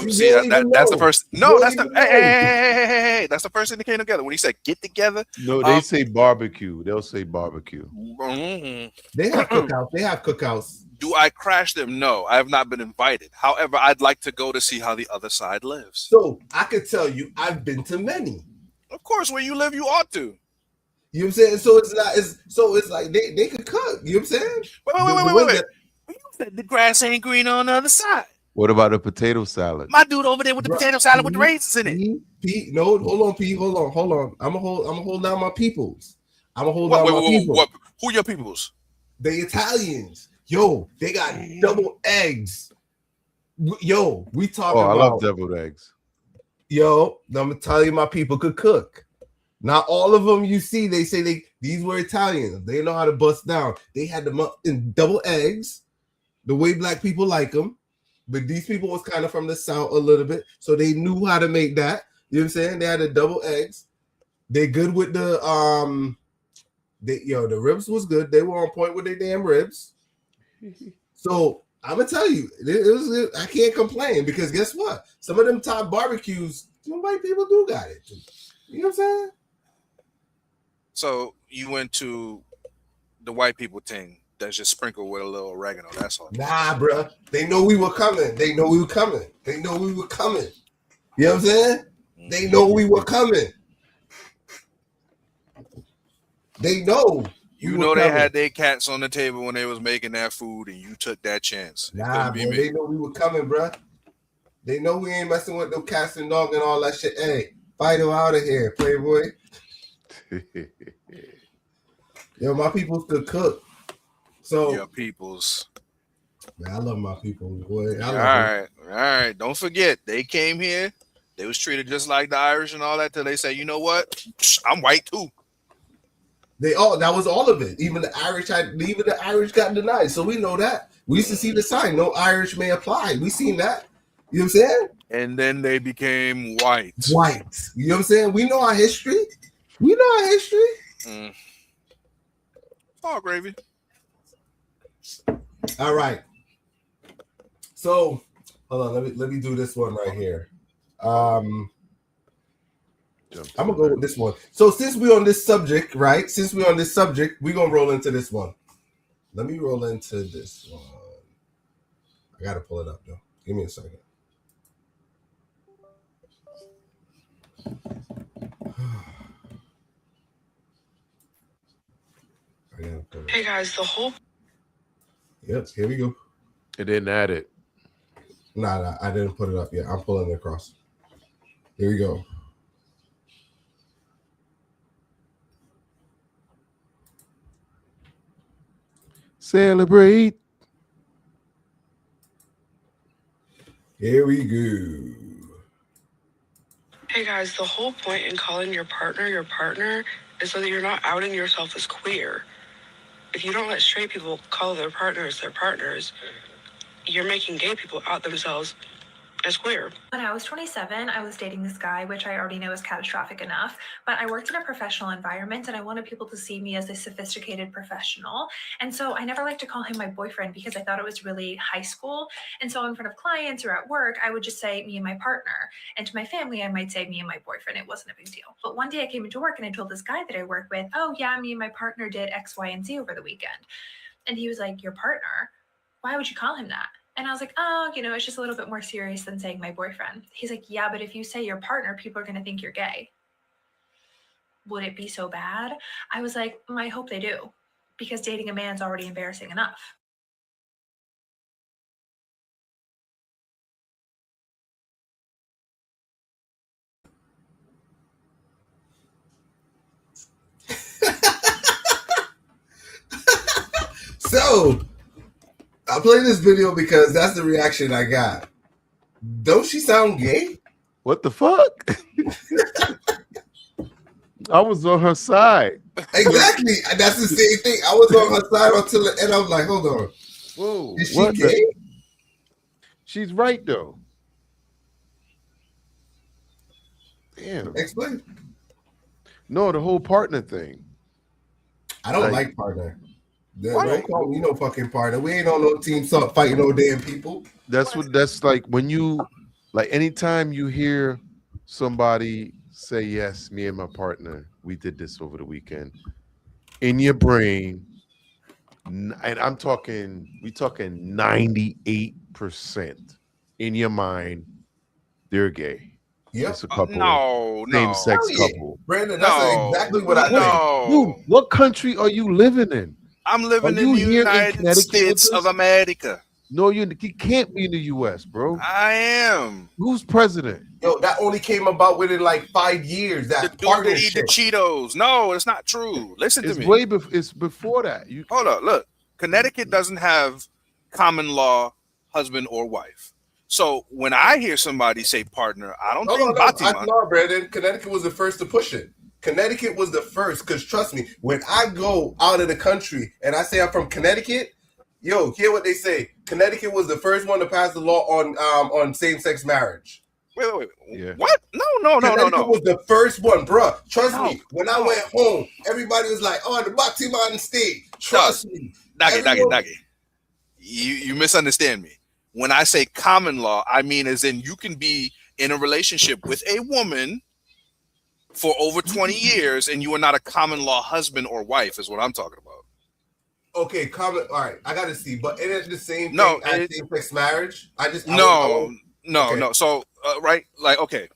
See, that's the first. No, that's the hey. That's the first thing that came together. When he said get together. No, they say barbecue. They'll say barbecue. Mm-hmm. They have cookouts. They have cookouts. Do I crash them? No, I have not been invited. However, I'd like to go to see how the other side lives. So I could tell you, I've been to many. Of course, where you live, you ought to. You know what I'm saying? So it's like they could cook. You know what I'm saying? Wait. You said the grass ain't green on the other side. What about the potato salad? My dude over there with the potato salad with the raisins in it. P, no, hold on, P, hold on. I'm gonna hold down my peoples. I'm gonna hold down my people. Who your peoples? The Italians. Yo, they got double eggs. Yo, we talking about. I love deviled eggs. Yo, I'm gonna tell you, my people could cook. Not all of them you see, they say these were Italians. They know how to bust down. They had them up in double eggs, the way black people like them. But these people was kind of from the South a little bit, so they knew how to make that. You know what I'm saying? They had the double eggs. They good with the the ribs was good. They were on point with their damn ribs. So I'm gonna tell you, I can't complain because guess what? Some of them top barbecues, some white people do got it. You know what I'm saying? So you went to the white people thing that's just sprinkled with a little oregano. That's all. Nah, bro. They know we were coming. They know we were coming. They know we were coming. You know what I'm saying? They know we were coming. They know. You know they had their cats on the table when they was making that food, and you took that chance. Nah, bro. They know we were coming, bro. They know we ain't messing with no cats and dog and all that shit. Hey, Fido out of here, Playboy. Yo, my peoples could cook. So your peoples. Man, I love my peoples, boy. All right. Don't forget, they came here. They was treated just like the Irish and all that till they say, you know what? I'm white too. That was all of it. Even the Irish got denied. So we know that. We used to see the sign, no Irish may apply. We seen that. You know what I'm saying? And then they became white. White. You know what I'm saying? We know our history. All gravy. All right. So hold on, let me do this one right here. I'm gonna go with this one. So since we're on this subject, right? We're gonna roll into this one. Let me roll into this one. I gotta pull it up though. Give me a second. Hey guys, the whole. Yep, here we go. It didn't add it. Nah, I didn't put it up yet. I'm pulling it across. Here we go. Celebrate. Here we go. Hey guys, the whole point in calling your partner is so that you're not outing yourself as queer. If you don't let straight people call their partners, you're making gay people out themselves as queer. When I was 27, I was dating this guy, which I already know is catastrophic enough, but I worked in a professional environment and I wanted people to see me as a sophisticated professional. And so I never liked to call him my boyfriend because I thought it was really high school. And so in front of clients or at work, I would just say me and my partner. And to my family, I might say me and my boyfriend. It wasn't a big deal. But one day I came into work and I told this guy that I work with, oh yeah, me and my partner did X, Y, and Z over the weekend. And he was like, your partner? Why would you call him that? And I was like, oh, it's just a little bit more serious than saying my boyfriend. He's like, yeah, but if you say your partner, people are going to think you're gay. Would it be so bad? I was like, I hope they do, because dating a man's already embarrassing enough. So I played this video because that's the reaction I got. Don't she sound gay? What the fuck? I was on her side. Exactly. That's the same thing. I was on her side until the end. I was like, hold on. Whoa. Is she gay? She's right though. Damn. Explain. No, the whole partner thing. I don't like partner. Don't call me no fucking partner. We ain't on no team fighting no damn people. That's like when you, like anytime you hear somebody say, yes, me and my partner, we did this over the weekend. In your brain, and we talking 98% in your mind, they're gay. Yep. It's a couple. No. Same-sex couple. Brandon, that's exactly what I think. Dude, what country are you living in? I'm living in the United States of America. No, you can't be in the U.S., bro. I am. Who's president? Yo, that only came about within like 5 years. That the dude that eat the Cheetos. No, it's not true. Listen to me. It's before that. Hold up. Look, Connecticut doesn't have common law husband or wife. So when I hear somebody say partner, I don't think Batima. No, Brandon. Connecticut was the first to push it. Connecticut was the first, because trust me, when I go out of the country and I say I'm from Connecticut, yo, hear what they say. Connecticut was the first one to pass the law on same-sex marriage. Wait. Yeah. What? No. Connecticut was the first one, bro. Trust me. When I went home, everybody was like, "Oh, the Batima on stage." Trust me. Doggy. You misunderstand me. When I say common law, I mean as in you can be in a relationship with a woman for over 20 years and you are not a common law husband or wife is what I'm talking about. Okay, common. All right, I gotta see, but it is the same No, thing as same-sex marriage. No. Okay. So, right, like, okay,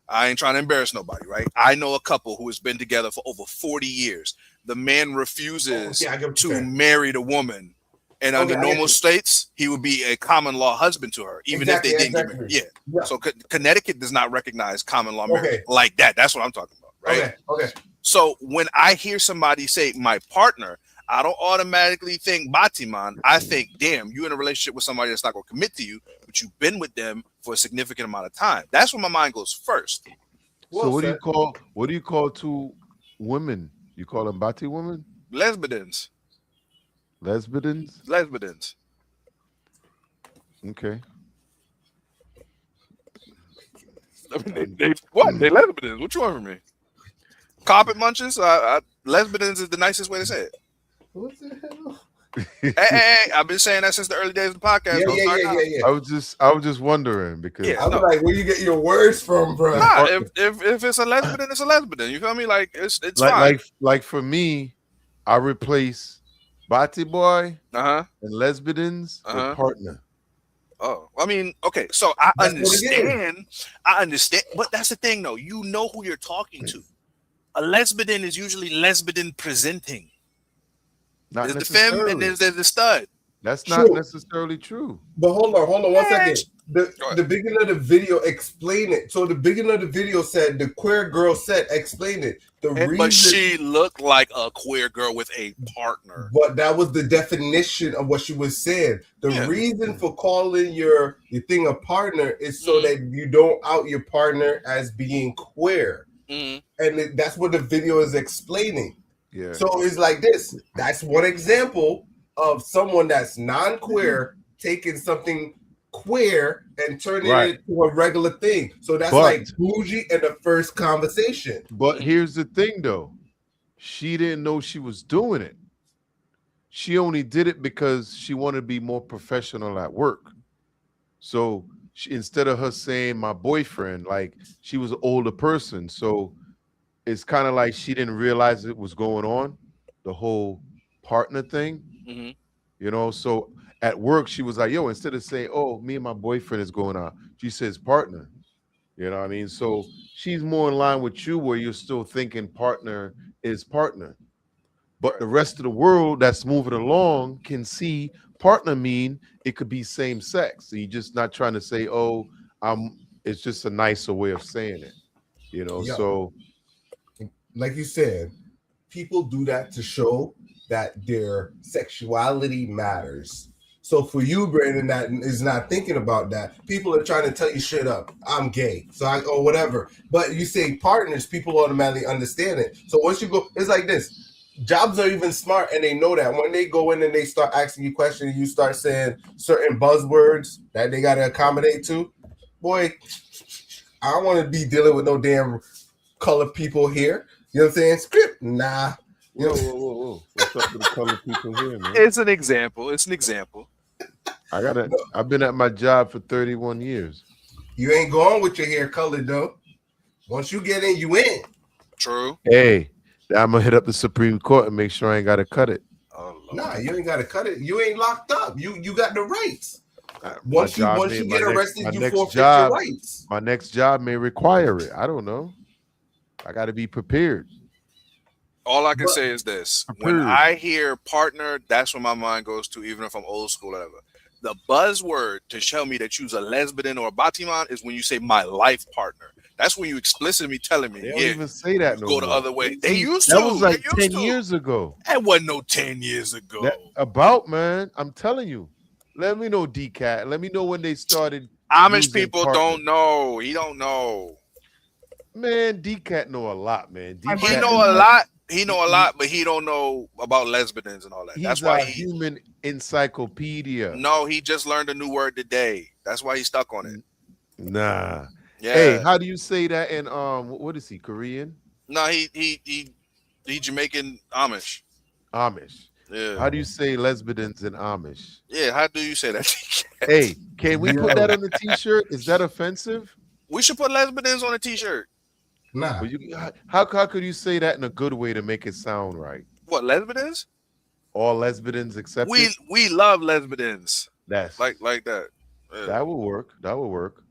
I ain't trying to embarrass nobody, right? I know a couple who has been together for over 40 years. The man refuses I get what you're to saying. marry the woman. And under Okay, I get normal you. states, he would be a common law husband to her, even if they didn't get married. Yeah. So Connecticut does not recognize common law marriage like that. That's what I'm talking about, right? Okay. So when I hear somebody say my partner, I don't automatically think Batiman. I think, damn, you in a relationship with somebody that's not going to commit to you, but you've been with them for a significant amount of time. That's where my mind goes first. So what do you call two women? You call them Bati women? Lesbians. Lesbians? Okay. I mean, they lesbians. What you want from me? Carpet munchers? Lesbians is the nicest way to say it. What the hell? Hey, I've been saying that since the early days of the podcast. Yeah. I was just wondering because I was like, where you get your words from, bro? Nah, if it's a lesbian, it's a lesbian. You feel me? Like it's fine. Like for me, I replace Bati boy and lesbians with partner. Oh, I mean, okay, so I understand, but that's the thing, though. You know who you're talking to. A lesbian is usually lesbian presenting. Not there's the femme and there's the stud. That's not necessarily true. But hold on 1 second. The beginning of the video explained it. So the beginning of the video said the queer girl said explain it. But she looked like a queer girl with a partner. But that was the definition of what she was saying. The reason for calling your thing a partner is so that you don't out your partner as being queer. And that's what the video is explaining. Yeah. So it's like this. That's one example of someone that's non-queer taking something queer and turning it into a regular thing. So that's like bougie in the first conversation. But here's the thing, though. She didn't know she was doing it. She only did it because she wanted to be more professional at work. So instead of her saying my boyfriend, like she was an older person. So it's kind of like she didn't realize it was going on, the whole partner thing. You know, so at work, she was like, yo, instead of saying, oh, me and my boyfriend is going out, she says partner. You know what I mean? So she's more in line with you where you're still thinking partner is partner. But the rest of the world that's moving along can see partner mean it could be same sex. So you're just not trying to say, oh, it's just a nicer way of saying it. You know, so like you said, people do that to show that their sexuality matters. So for you, Brandon, that is not thinking about that. People are trying to tell you straight up, I'm gay, or whatever. But you say partners, people automatically understand it. So once you go, it's like this. Jobs are even smart, and they know that. When they go in and they start asking you questions, you start saying certain buzzwords that they got to accommodate to. Boy, I don't want to be dealing with no damn colored people here. You know what I'm saying? Script, nah. Whoa. What's up with the colored people here, man? It's an example. I've been at my job for 31 years. You ain't going with your hair colored, though. Once you get in, you in. True. Hey, I'm going to hit up the Supreme Court and make sure I ain't got to cut it. Nah, you ain't got to cut it. You ain't locked up. You got the rights. Once you get arrested, you forfeit your rights. My next job may require it. I don't know. I got to be prepared. All I can say is this. When I hear partner, that's where my mind goes to, even if I'm old school or whatever. The buzzword to show me that you's a lesbian or a batiman is when you say my life partner. That's when you explicitly telling me. They don't even say that no go more. The other way. They used to. That was like 10 years ago. That wasn't no 10 years ago. Man, I'm telling you. Let me know, DCAT. Let me know when they started. Amish people don't know. He don't know. Man, DCAT know a lot, man. He know a lot. He know a lot, but he don't know about lesbians and all that. That's why he's human encyclopedia. No, he just learned a new word today. That's why he's stuck on it. Nah. Yeah. Hey, how do you say that in what is he, Korean? No, he Jamaican Amish. Amish. Yeah. How do you say lesbians in Amish? Yeah, how do you say that? Hey, can we put Yo. that on the t-shirt? Is that offensive? We should put lesbians on a t-shirt. Nah. Well, how could you say that in a good way to make it sound right? What, lesbians? All lesbians accepted? We love lesbians. That's Like that. Yeah. that will work. That will work.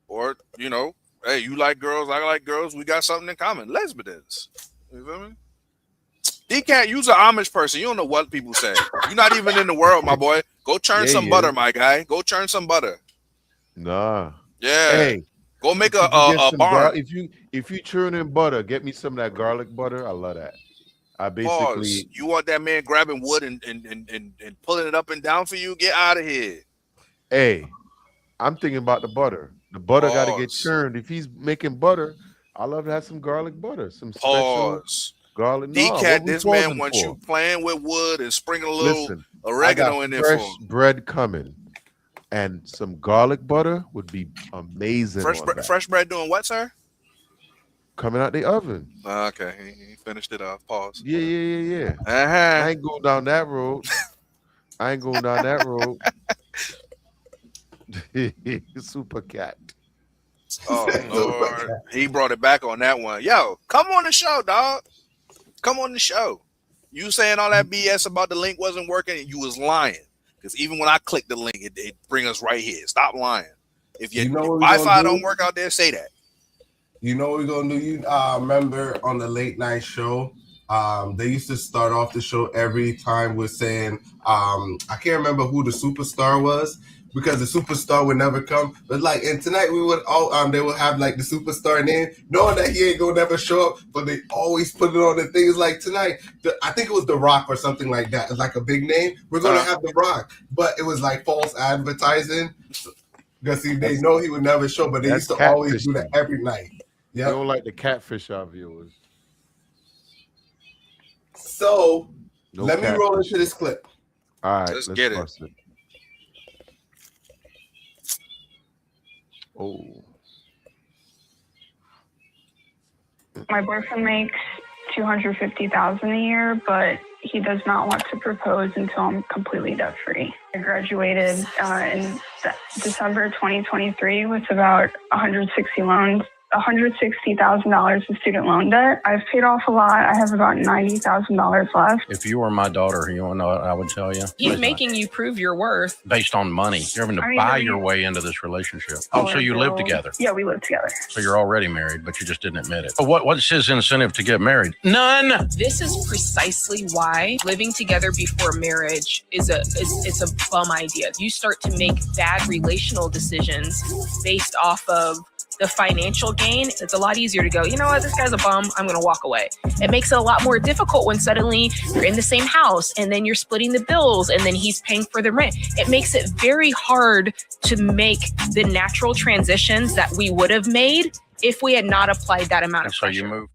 Or, you know, hey, you like girls, I like girls, we got something in common. Lesbians. You feel me? D-Cat, you's an Amish person. You don't know what people say. You're not even in the world, my boy. Go churn Yeah, some butter, my guy. Go churn some butter. Nah. Yeah. Hey, Go make if you get a some barn. if you churn in butter, get me some of that garlic butter. I love that. I Pause. basically You want that man grabbing wood and pulling it up and down for you? Get out of here. hey, I'm thinking about the butter. The butter got to get Pause. churned. If he's making butter, I love to have some garlic butter, some special Pause. garlic. No, D-Cat, what we this man pausing wants for? you playing with wood and sprinkle a little Listen, I oregano got in there fresh for him. bread coming, and some garlic butter would be amazing. Fresh bread doing what, sir? Coming out the oven. Okay, he finished it off. Pause. Yeah. I Uh-huh. ain't going down that road. I ain't going down that road. Super cat. Oh Lord, he brought it back on that one. Yo, come on the show, dog. Come on the show. You saying all that BS about the link wasn't working, and you was lying. Because even when I click the link, it bring us right here. Stop lying. If your Wi-Fi don't work out there, say that. You know what we're gonna do? You remember on the late night show, they used to start off the show every time with saying, I can't remember who the superstar was because the superstar would never come. But like, and tonight we would all they would have like the superstar name, knowing that he ain't gonna never show up, but they always put it on the things like tonight. I think it was The Rock or something like that. It's like a big name. We're gonna have The Rock, but it was like false advertising. Because they know he would never show, but they used to always do that every night. They don't like the catfish our viewers. So No let me catfish. roll into this clip. All right, Let's get it. bust it. Oh. My boyfriend makes $250,000 a year, but he does not want to propose until I'm completely debt free. I graduated in December 2023 with about $160,000 of student loan debt. I've paid off a lot. I have about $90,000 left. If you were my daughter, you want to know what I would tell you? He's making you prove your worth. Based on money. You're having to buy your way into this relationship. Oh, so you live together? Yeah, we live together. So you're already married, but you just didn't admit it. But what's his incentive to get married? None. This is precisely why living together before marriage is a bum idea. You start to make bad relational decisions based off of the financial gain. It's a lot easier to go, you know what, this guy's a bum, I'm gonna walk away. It makes it a lot more difficult when suddenly you're in the same house and then you're splitting the bills and then he's paying for the rent. It makes it very hard to make the natural transitions that we would have made if we had not applied that amount of pressure. So you move.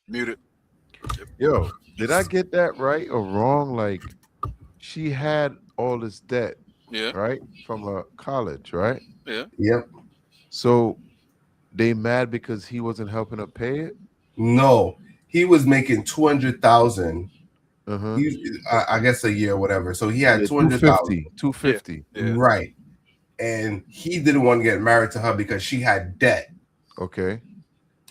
Mute it. Yo, did I get that right or wrong? Like, she had all this debt, right, from college, right? Yeah. Yep. So they mad because he wasn't helping her pay it? No, he was making 200,000. Uh-huh. I guess a year or whatever. So he had 200,000. 250. Right. And he didn't want to get married to her because she had debt. Okay.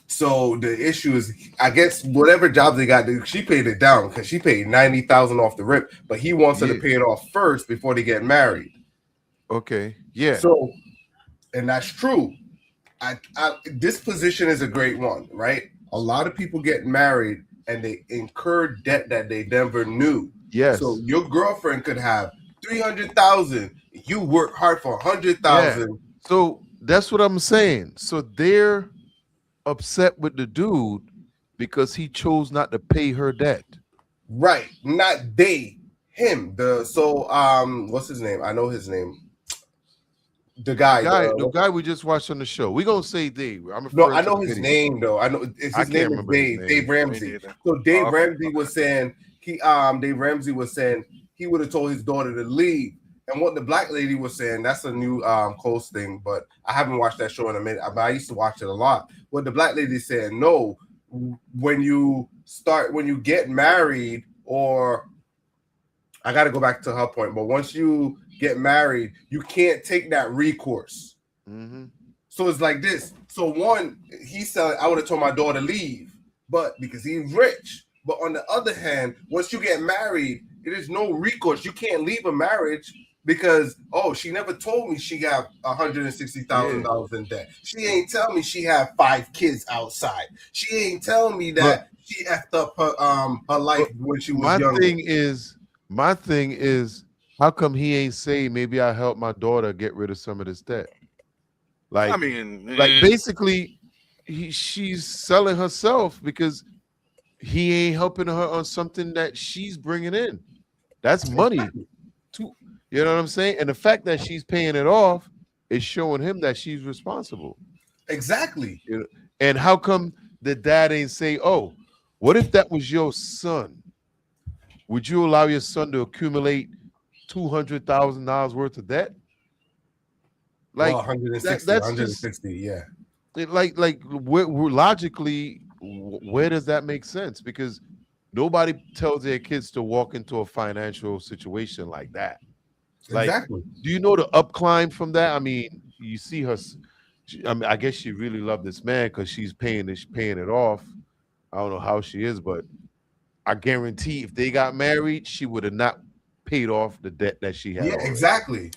So the issue is, I guess whatever job they got, she paid it down because she paid 90,000 off the rip, but he wants her to pay it off first before they get married. Okay. Yeah. So, and that's true. This position is a great one, right? A lot of people get married and they incur debt that they never knew. Yes. So your girlfriend could have 300,000. You work hard for 100,000. Yeah. So that's what I'm saying. So they're upset with the dude because he chose not to pay her debt. Right. Not they, him. What's his name? I know his name. The guy we just watched on the show. We're gonna say Dave. I know his name though. I know his name is Dave. Dave Ramsey. So Dave Ramsey was saying he would have told his daughter to leave And what the black lady was saying, that's a new Coast thing, but I haven't watched that show in a minute. But I used to watch it a lot. What the black lady said, no, when you get married, or I got to go back to her point, but once you get married, you can't take that recourse. Mm-hmm. So it's like this. So one, he said, I would have told my daughter leave, but because he's rich. But on the other hand, once you get married, it is no recourse. You can't leave a marriage because, she never told me she got $160,000 in debt. She ain't tell me she had 5 kids outside. She ain't tell me that she effed up her life when she was younger. My thing is, how come he ain't say maybe I help my daughter get rid of some of this debt? Like, I mean, basically, she's selling herself because he ain't helping her on something that she's bringing in. That's money. You know what I'm saying? And the fact that she's paying it off is showing him that she's responsible. Exactly. You know? And how come the dad ain't say, oh, what if that was your son? Would you allow your son to accumulate $200,000 worth of debt? Like, 160, that's 160, yeah. Logically, where does that make sense? Because nobody tells their kids to walk into a financial situation like that. Like, exactly. Do you know the upclimb from that? I mean, you see her. I guess she really loved this man because she's paying it off. I don't know how she is, but I guarantee if they got married, she would have not paid off the debt that she had. Yeah, already. exactly.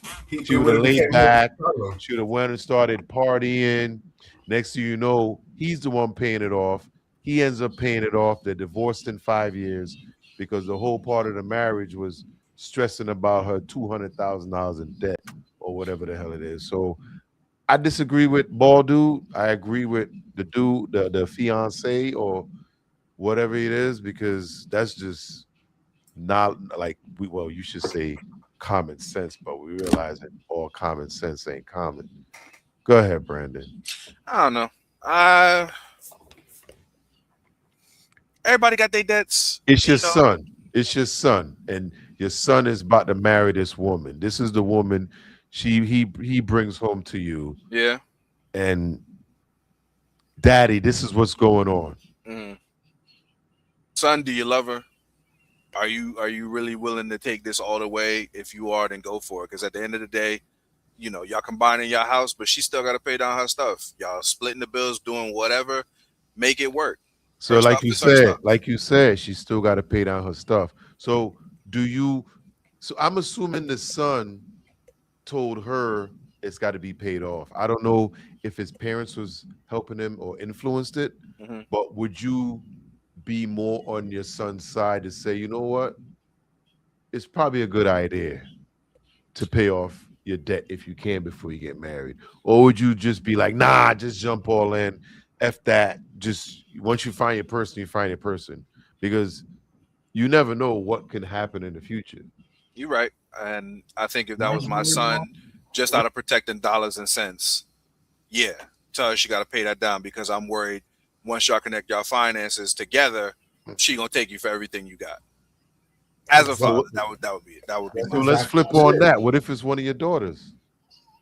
She would have laid back. She would have went and started partying. Next thing you know, he's the one paying it off. He ends up paying it off. They're divorced in 5 years because the whole part of the marriage was stressing about her $200,000 in debt or whatever the hell it is. So I disagree with Bald Dude. I agree with the dude, the fiance or whatever it is, because that's just not like you should say common sense, but we realize that all common sense ain't common. Go ahead, Brandon. I don't know. Everybody got their debts. It's your son. It's your son, and your son is about to marry this woman. This is the woman he brings home to you. Yeah. And Daddy, this is what's going on. Mm-hmm. Son, do you love her? Are you really willing to take this all the way? If you are, then go for it. Because at the end of the day, y'all combining your house, but she still got to pay down her stuff. Y'all splitting the bills, doing whatever, make it work. So like you said, she still got to pay down her stuff. So I'm assuming the son told her it's got to be paid off. I don't know if his parents was helping him or influenced it, but would you be more on your son's side to say, you know what? It's probably a good idea to pay off your debt if you can before you get married. Or would you just be like, nah, just jump all in, F that. Just once you find your person, you find your person, because you never know what can happen in the future. You're right. And I think if that was my son, just out of protecting dollars and cents, yeah, tell her she got to pay that down, because I'm worried once y'all connect y'all finances together, she gonna take you for everything you got. As a father, that would be it. So let's flip on that. What if it's one of your daughters?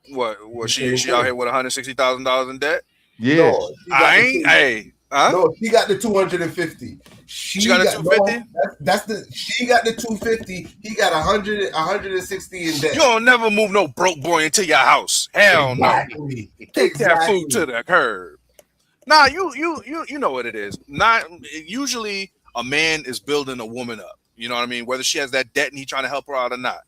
What she out here with $160,000 in debt? Yeah. No, No, she got the 250. She got the 250? She got the 250. He got 160 in debt. You don't never move no broke boy into your house. Hell no. Take that food to the curb. Nah, you know what it is. Not usually a man is building a woman up. You know what I mean? Whether she has that debt and he trying to help her out or not.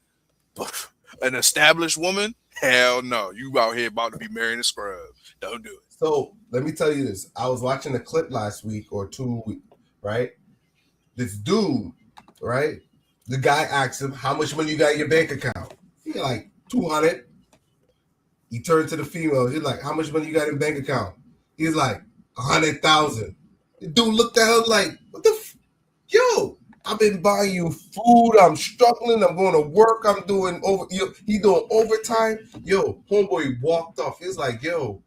But an established woman, hell no. You out here about to be marrying a scrub. Don't do it. So let me tell you this. I was watching a clip last week or 2 weeks, right? This dude, right? The guy asked him, how much money you got in your bank account? He got like 200. He turned to the female. He's like, how much money you got in bank account? He's like, 100,000. The dude looked at her like, what the yo, I've been buying you food. I'm struggling. I'm going to work. I'm doing he doing overtime. Yo, homeboy walked off. He's like, yo,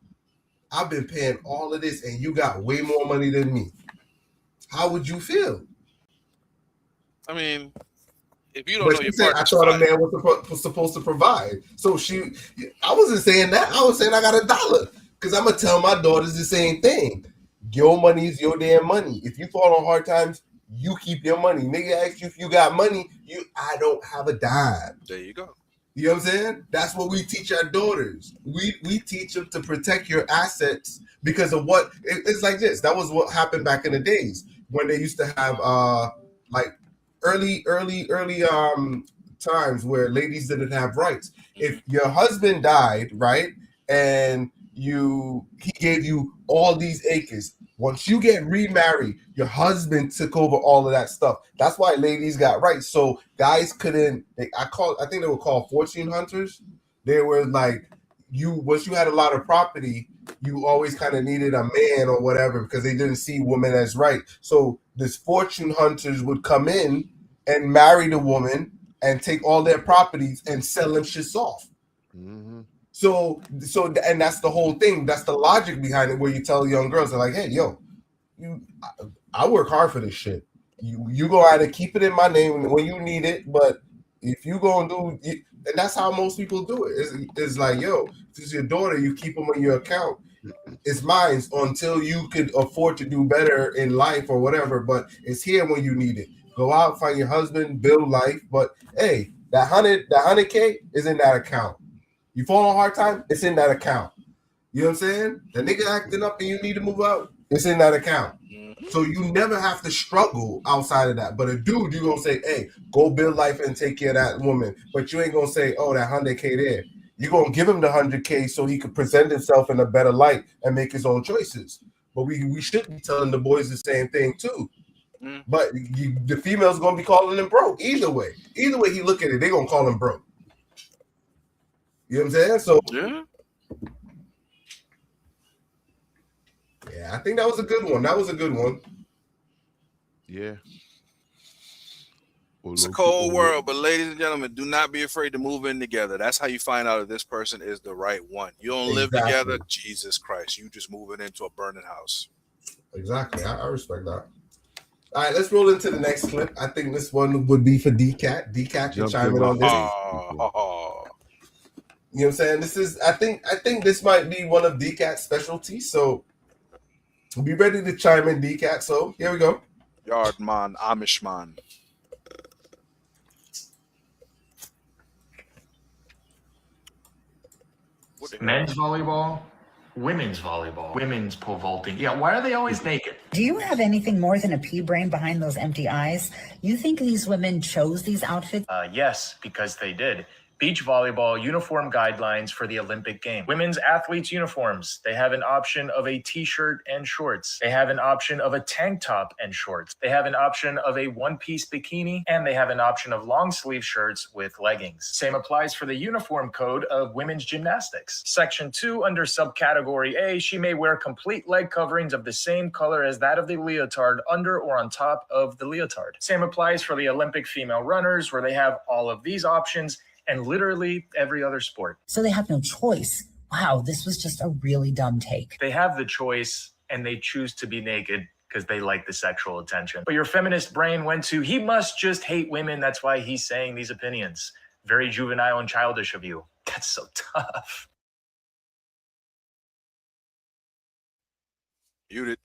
I've been paying all of this and you got way more money than me. How would you feel? I mean, if you don't But know she your said, I partner's thought a fire. man was supposed to provide. So I wasn't saying that. I was saying I got $1 because I'm gonna tell my daughters the same thing. Your money is your damn money. If you fall on hard times, you keep your money. Nigga ask you if you got money. I don't have a dime. There you go. You know what I'm saying? That's what we teach our daughters. We teach them to protect your assets because of what it's like this. That was what happened back in the days when they used to have like early times where ladies didn't have rights. If your husband died, right, and he gave you all these acres. Once you get remarried, your husband took over all of that stuff. That's why ladies got rights. So guys couldn't. I think they were called fortune hunters. They were like once you had a lot of property, you always kind of needed a man or whatever because they didn't see women as right. So this fortune hunters would come in and marry the woman and take all their properties and sell them shits off. Mm-hmm. So, and that's the whole thing. That's the logic behind it, where you tell young girls, they're like, "Hey, yo, I work hard for this shit. You go out and keep it in my name when you need it, but if you go and do it," and that's how most people do it. It's like, yo, if it's your daughter, you keep them on your account. It's mine until you could afford to do better in life or whatever. But it's here when you need it. Go out, find your husband, build life. But hey, that 100K is in that account. You fall on hard time, it's in that account. You know what I'm saying? The nigga acting up and you need to move out, it's in that account. So you never have to struggle outside of that. But a dude, you're gonna say, hey, go build life and take care of that woman. But you ain't gonna say, oh, that 100K there. You're gonna give him the 100K so he could present himself in a better light and make his own choices. But we should be telling the boys the same thing too. But the female's gonna be calling him broke. Either way he look at it, they're gonna call him broke. You know what I'm saying? So yeah, I think that was a good one. Yeah. It's a cold world, but ladies and gentlemen, do not be afraid to move in together. That's how you find out if this person is the right one. You don't live together, Jesus Christ. You just moving into a burning house. Exactly. I respect that. All right, let's roll into the next clip. I think this one would be for D-Cat. D-Cat, you chime in on this. You know what I'm saying? This is, I think this might be one of D-Cat's specialties. So be ready to chime in, D-Cat. So here we go. Yard man, Amish man. Men's volleyball, women's volleyball, women's pole vaulting. Yeah, why are they always naked? Do you have anything more than a pea brain behind those empty eyes? You think these women chose these outfits? Yes, because they did. Beach volleyball uniform guidelines for the Olympic game. Women's athletes uniforms. They have an option of a t-shirt and shorts. They have an option of a tank top and shorts. They have an option of a one-piece bikini, and they have an option of long sleeve shirts with leggings. Same applies for the uniform code of women's gymnastics. Section 2 under subcategory A, she may wear complete leg coverings of the same color as that of the leotard under or on top of the leotard. Same applies for the Olympic female runners, where they have all of these options and literally every other sport. So they have no choice. Wow, this was just a really dumb take. They have the choice and they choose to be naked because they like the sexual attention. But your feminist brain went to, he must just hate women. That's why he's saying these opinions. Very juvenile and childish of you. That's so tough. Muted.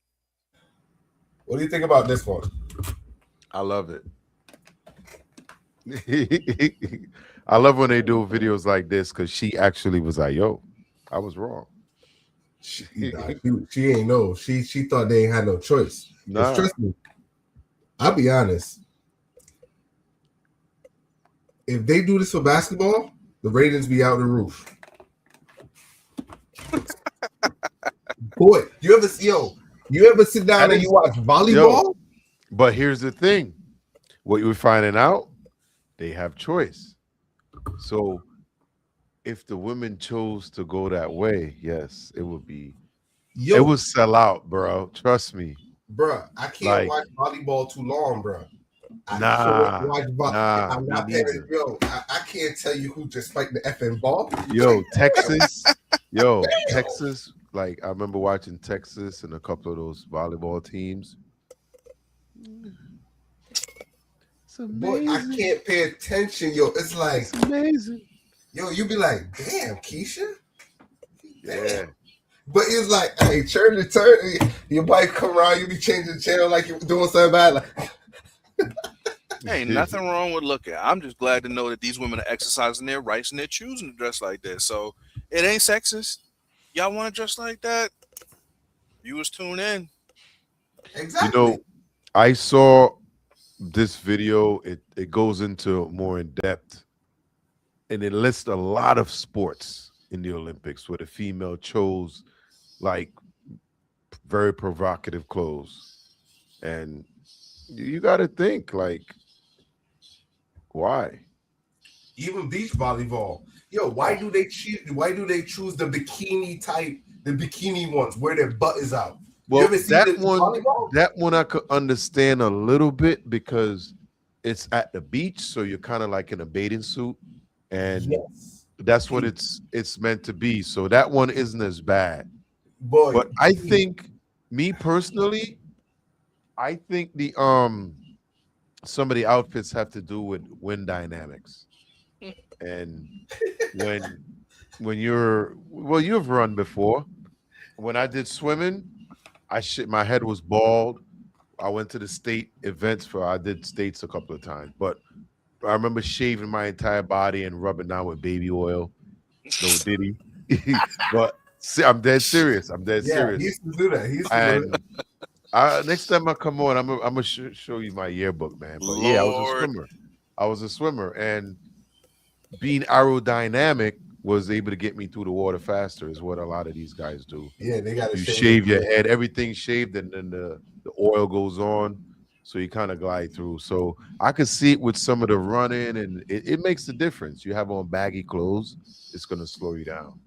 What do you think about this one? I love it. I love when they do videos like this because she actually was like, yo, I was wrong. She ain't know. She thought they ain't had no choice. Nah. Trust me, I'll be honest. If they do this for basketball, the ratings be out the roof. Boy, you ever sit down and you watch volleyball? Yo, but here's the thing. What you're finding out, they have choice. So if the women chose to go that way, yes, it would be. It would sell out, bro. Trust me. Bro, I can't watch volleyball too long, bro. I'm not paying. Yo, I can't tell you who just spiked the effing ball. Yo, Texas. Like, I remember watching Texas and a couple of those volleyball teams. boy, I can't pay attention, yo. It's like It's amazing. Yo, you be like, damn, Keisha. Damn. Yeah. But it's like, hey, turn. Your bike come around, you be changing the channel like you're doing something bad. Like, Ain't nothing wrong with looking. I'm just glad to know that these women are exercising their rights and they're choosing to dress like this. So it ain't sexist. Y'all want to dress like that? Viewers tune in. exactly. You know, I saw this video. It goes into more in depth, and it lists a lot of sports in the Olympics where the female chose like very provocative clothes, and you got to think like, why? Even beach volleyball. Yo, why do they choose the bikini type, the bikini ones where their butt is out? Well, you ever see that the one, volleyball? that one I could understand a little bit because it's at the beach, so you're kind of like in a bathing suit, and Yes. that's what it's meant to be. So that one isn't as bad. Boy, But I think, me personally, I think the some of the outfits have to do with wind dynamics, and when you've run before. When I did swimming, my head was bald. I went to the state events I did states a couple of times, but I remember shaving my entire body and rubbing down with baby oil. No diddy. But I'm dead serious. I'm dead yeah, serious. he used to do that. He used to do And it. next time I come on, I'm gonna show you my yearbook, man. But yeah, I was a Lord. swimmer. I was a swimmer, and being aerodynamic was able to get me through the water faster. Is what a lot of these guys do. Yeah, they got to You shave your head, everything's shaved, and then the oil goes on, so you kind of glide through. So I could see it with some of the running, and it makes a difference. You have on baggy clothes, it's gonna slow you down.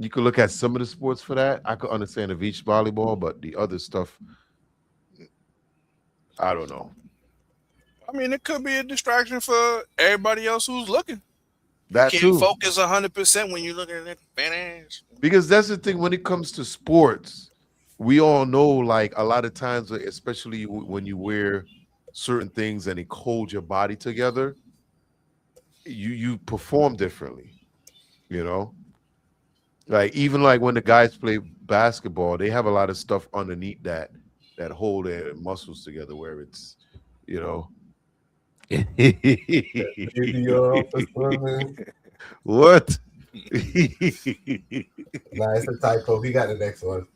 You could look at some of the sports for that. I could understand the beach volleyball, but the other stuff, I don't know. I mean, it could be a distraction for everybody else who's looking. That You too. can't focus 100% when you're looking at that fat ass. Because that's the thing when it comes to sports, we all know like a lot of times, especially when you wear certain things and it holds your body together, you perform differently, you know? Like even like when the guys play basketball, they have a lot of stuff underneath that hold their muscles together where it's, you know. What? Nah, it's a typo. He got the next one.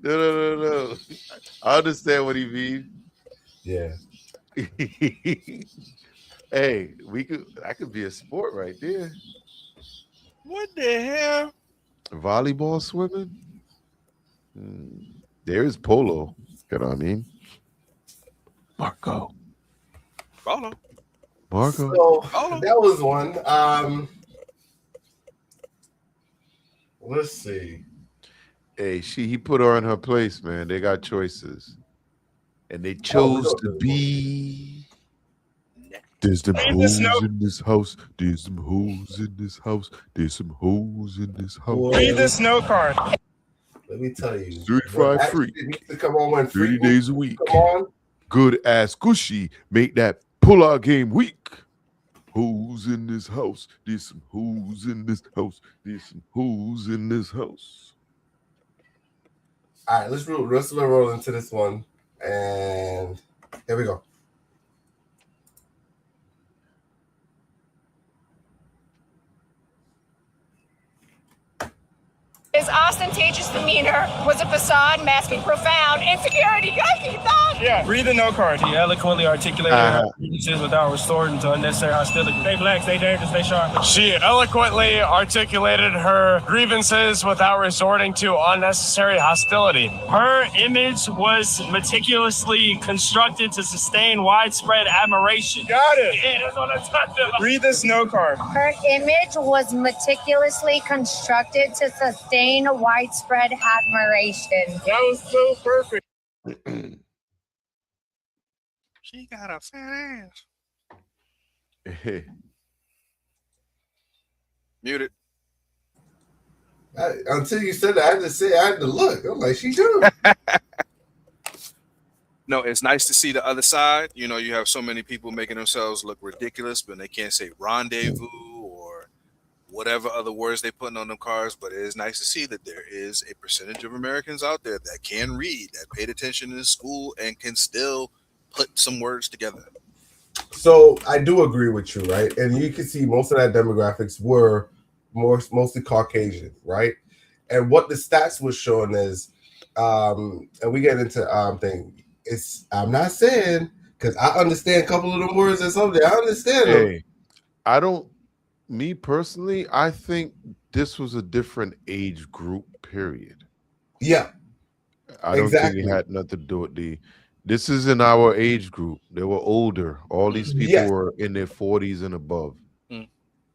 No. I understand what he means. Yeah. Hey, that could be a sport right there. What the hell? Volleyball, swimming. There's polo. You know what I mean? Marco. Follow. Marco. So that was one. Let's see. Hey, he put her in her place, man. They got choices, and they chose to be. There's some hoes in this house. There's some hoes in this house. There's some hoes in this house. Read the snow card. Let me tell you. Certified free. Needs to come on when 30 days a week. Come on. Good ass cushy. Make that pull-out game weak. Hoes in this house. There's some hoes in this house. There's some hoes in this house. All right, let's roll into this one. And here we go. His ostentatious demeanor was a facade masking profound insecurity. I keep that. Yeah, read the note card. He eloquently articulated her grievances without resorting to unnecessary hostility. Stay black, stay dangerous, stay sharp. She eloquently articulated her grievances without resorting to unnecessary hostility. Her image was meticulously constructed to sustain widespread admiration. Got it. Yeah, that's what I'm talking about. Read this note card. Her image was meticulously constructed to sustain widespread admiration. That was so perfect. She got a fat ass. Mute it. Until you said that, I had to look. I'm like, she do. No, it's nice to see the other side. You know, you have so many people making themselves look ridiculous, but they can't say rendezvous or whatever other words they putting on them cars. But it is nice to see that there is a percentage of Americans out there that can read, that paid attention in school, and can still put some words together. So I do agree with you, right? And you can see most of that demographics were mostly Caucasian, right? And what the stats was showing is, and we get into thing. I'm not saying, because I understand a couple of them words and something. I understand them. Hey, me personally, I think this was a different age group, period. Yeah. I don't think it had nothing to do with this is in our age group. They were older. All these people were in their 40s and above.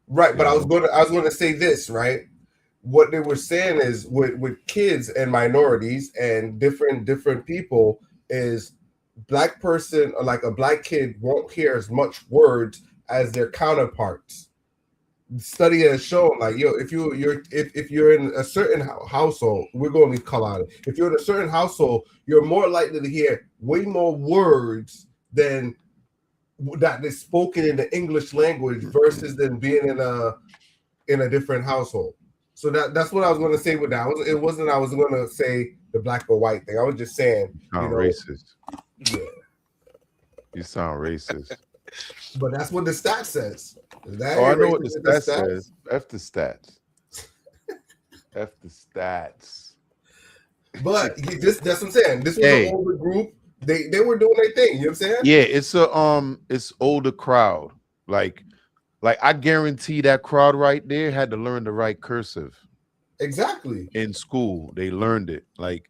Right, but I was going to say this, right? What they were saying is with kids and minorities and different people is black person, or like a black kid, won't hear as much words as their counterparts. Study has shown, like, if you're in a certain household, we're going to call out it. If you're in a certain household, you're more likely to hear way more words than that is spoken in the English language versus than being in a different household. So that's what I was going to say with that. It wasn't I was going to say the black or white thing. I was just saying, racist. Yeah, you sound racist. But that's what the stat says. I know what the stat says. F the stats. F the stats. But that's what I'm saying. This was an older group. They were doing their thing. You know what I'm saying? Yeah, it's older crowd. Like I guarantee that crowd right there had to learn to write cursive. Exactly. In school, they learned it. Like,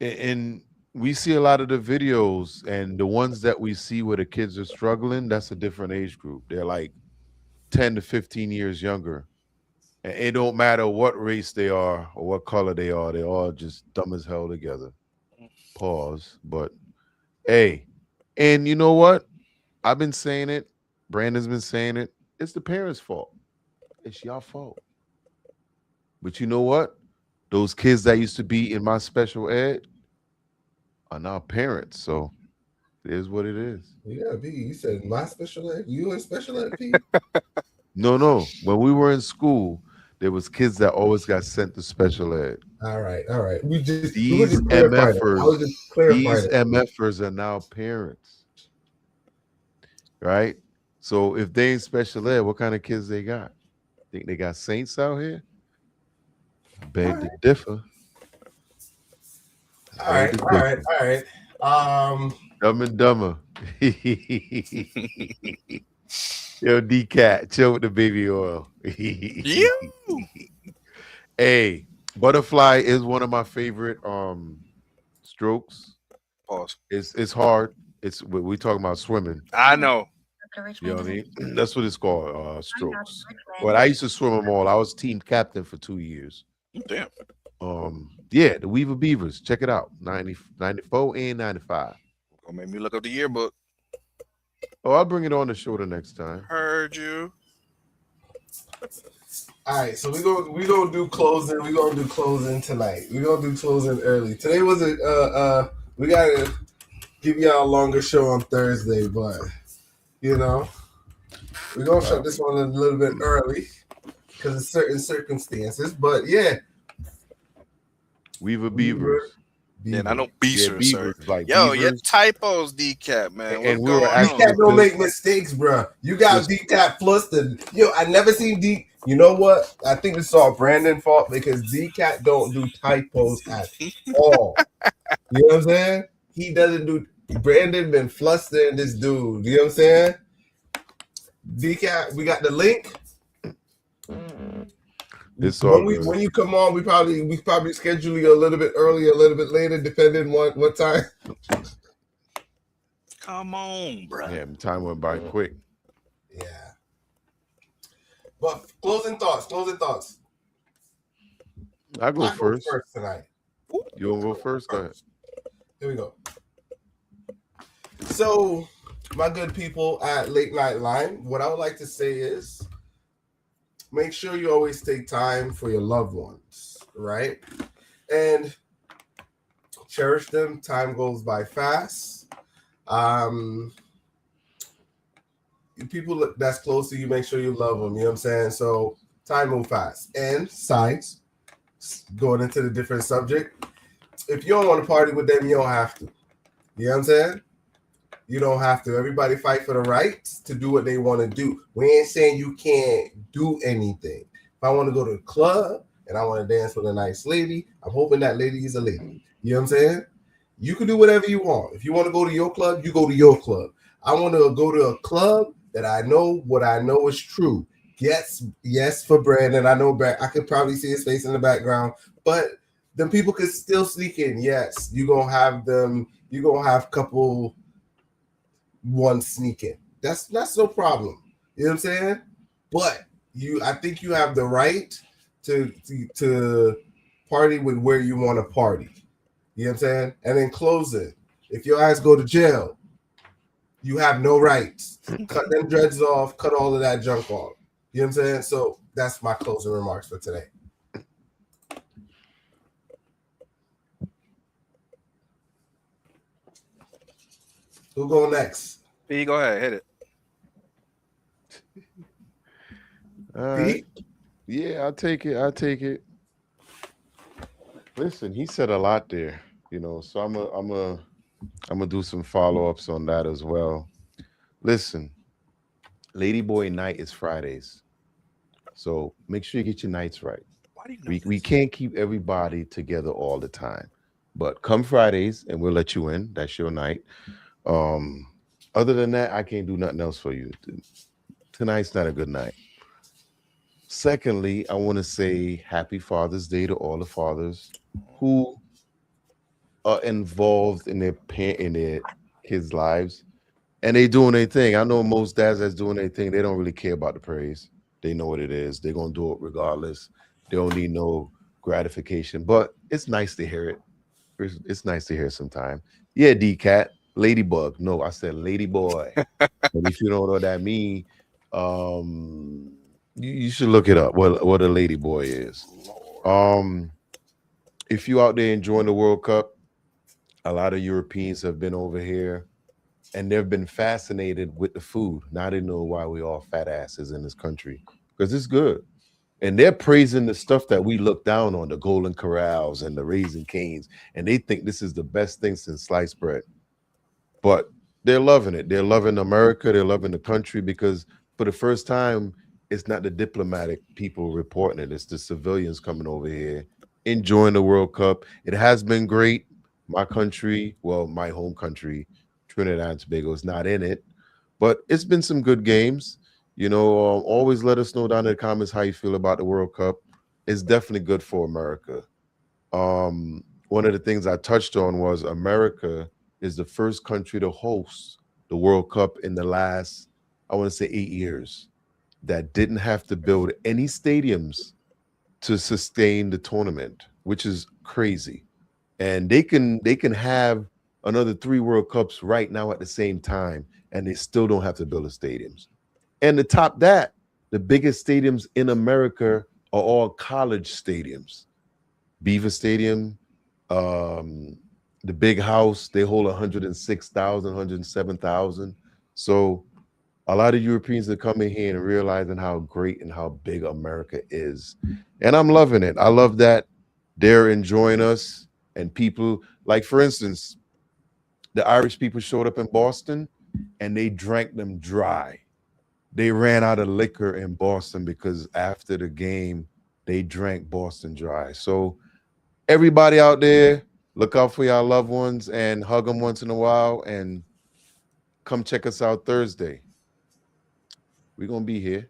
and we see a lot of the videos, and the ones that we see where the kids are struggling, that's a different age group. They're like 10 to 15 years younger. And it don't matter what race they are or what color they are. They're all just dumb as hell together. Pause. But hey, and you know what? I've been saying it. Brandon's been saying it. It's the parents' fault. It's your fault. But you know what? Those kids that used to be in my special ed are now parents. So it is what it is. Yeah, B, you said my special ed. You in special ed, P? No. When we were in school, there was kids that always got sent to special ed. All right. These MFers are now parents, right? So if they ain't special ed, what kind of kids they got? Think they got saints out here? Beg to differ. All right. Dumb and Dumber. Yo, D-Cat, chill with the baby oil. Hey, butterfly is one of my favorite strokes. Pause. It's hard. We talking about swimming. I know. You know what I mean? That's what it's called, strokes. But I used to swim them all. I was team captain for 2 years. Damn. Yeah, the Weaver Beavers. Check it out. 94 and 95. Gonna make me look up the yearbook. Oh, I'll bring it on the show the next time. Heard you. All right, so we gonna do closing. We're gonna do closing tonight. We're gonna do closing early. Today was we gotta give y'all a longer show on Thursday, but we're gonna shut this one a little bit early because of certain circumstances. But yeah, Weaver Beavers. And I know Beavers, sir. Like Yo, Beavers. your typos, D-Cap, man. And we were D-Cap don't make mistakes, bro. You got D-Cap flustered. Yo, I never seen D. You know what? I think it's all Brandon's fault because D-Cap don't do typos at all. You know what I'm saying? He doesn't do. Brandon been flustering this dude. You know what I'm saying? D-Cap, we got the link. When you come on, we probably schedule you a little bit early, a little bit later, depending on what time. Come on, bro. Yeah, time went by quick. Yeah. But closing thoughts. I go first tonight. You want to go first? Go ahead. Here we go. So, my good people at Late Night Line, what I would like to say is, make sure you always take time for your loved ones, right? And cherish them. Time goes by fast. People that's close to you, make sure you love them. You know what I'm saying? So time moves fast. And sides, going into the different subject. If you don't want to party with them, you don't have to. You know what I'm saying? You don't have to. Everybody fight for the right to do what they want to do. We ain't saying you can't do anything. If I want to go to the club and I want to dance with a nice lady, I'm hoping that lady is a lady. You know what I'm saying? You can do whatever you want. If you want to go to your club, you go to your club. I want to go to a club that I know what I know is true. Yes, for Brandon. I know I could probably see his face in the background, but then people could still sneak in. Yes, you're going to have them. You're going to have couple one sneak in. That's no problem. You know what I'm saying? But I think you have the right to party with where you want to party. You know what I'm saying? And then closing. If your ass go to jail, you have no rights. Cut them dreads off, cut all of that junk off. You know what I'm saying? So that's my closing remarks for today. Who go next? P, go ahead, hit it. All right. Yeah, I'll take it. Listen, he said a lot there, you know, so I'm gonna do some follow-ups on that as well. Listen, Ladyboy night is Fridays, so make sure you get your nights right. Why do you know We can't keep everybody together all the time, but come Fridays and we'll let you in. That's your night. Other than that, I can't do nothing else for you. Tonight's not a good night. Secondly, I want to say Happy Father's Day to all the fathers who are involved in their kids' lives, and they doing their thing. I know most dads that's doing their thing, they don't really care about the praise. They know what it is. They're gonna do it regardless. They don't need no gratification, but it's nice to hear it. It's nice to hear sometime. Yeah, D-Cat, ladybug. No, I said ladyboy. And if you don't know what that means, you should look it up. What a ladyboy is. If you out there enjoying the World Cup, a lot of Europeans have been over here and they've been fascinated with the food. Now they know why we all fat asses in this country, because it's good. And they're praising the stuff that we look down on, the Golden Corrals and the Raising Canes, and they think this is the best thing since sliced bread. But they're loving it. They're loving America. They're loving the country, because for the first time, it's not the diplomatic people reporting it. It's the civilians coming over here, enjoying the World Cup. It has been great. My country, well, my home country, Trinidad and Tobago, is not in it, but it's been some good games. You know, always let us know down in the comments how you feel about the World Cup. It's definitely good for America. One of the things I touched on was America is the first country to host the World Cup in the last, I want to say 8 years, that didn't have to build any stadiums to sustain the tournament, which is crazy. And they can have another 3 World Cups right now at the same time, and they still don't have to build the stadiums. And to top that, the biggest stadiums in America are all college stadiums. Beaver Stadium, the Big House, they hold 106,000, 107,000. So a lot of Europeans are coming here and realizing how great and how big America is. And I'm loving it. I love that they're enjoying us. And people, like for instance, the Irish people showed up in Boston and they drank them dry. They ran out of liquor in Boston because after the game, they drank Boston dry. So everybody out there, look out for your loved ones and hug them once in a while, and come check us out Thursday. We're going to be here.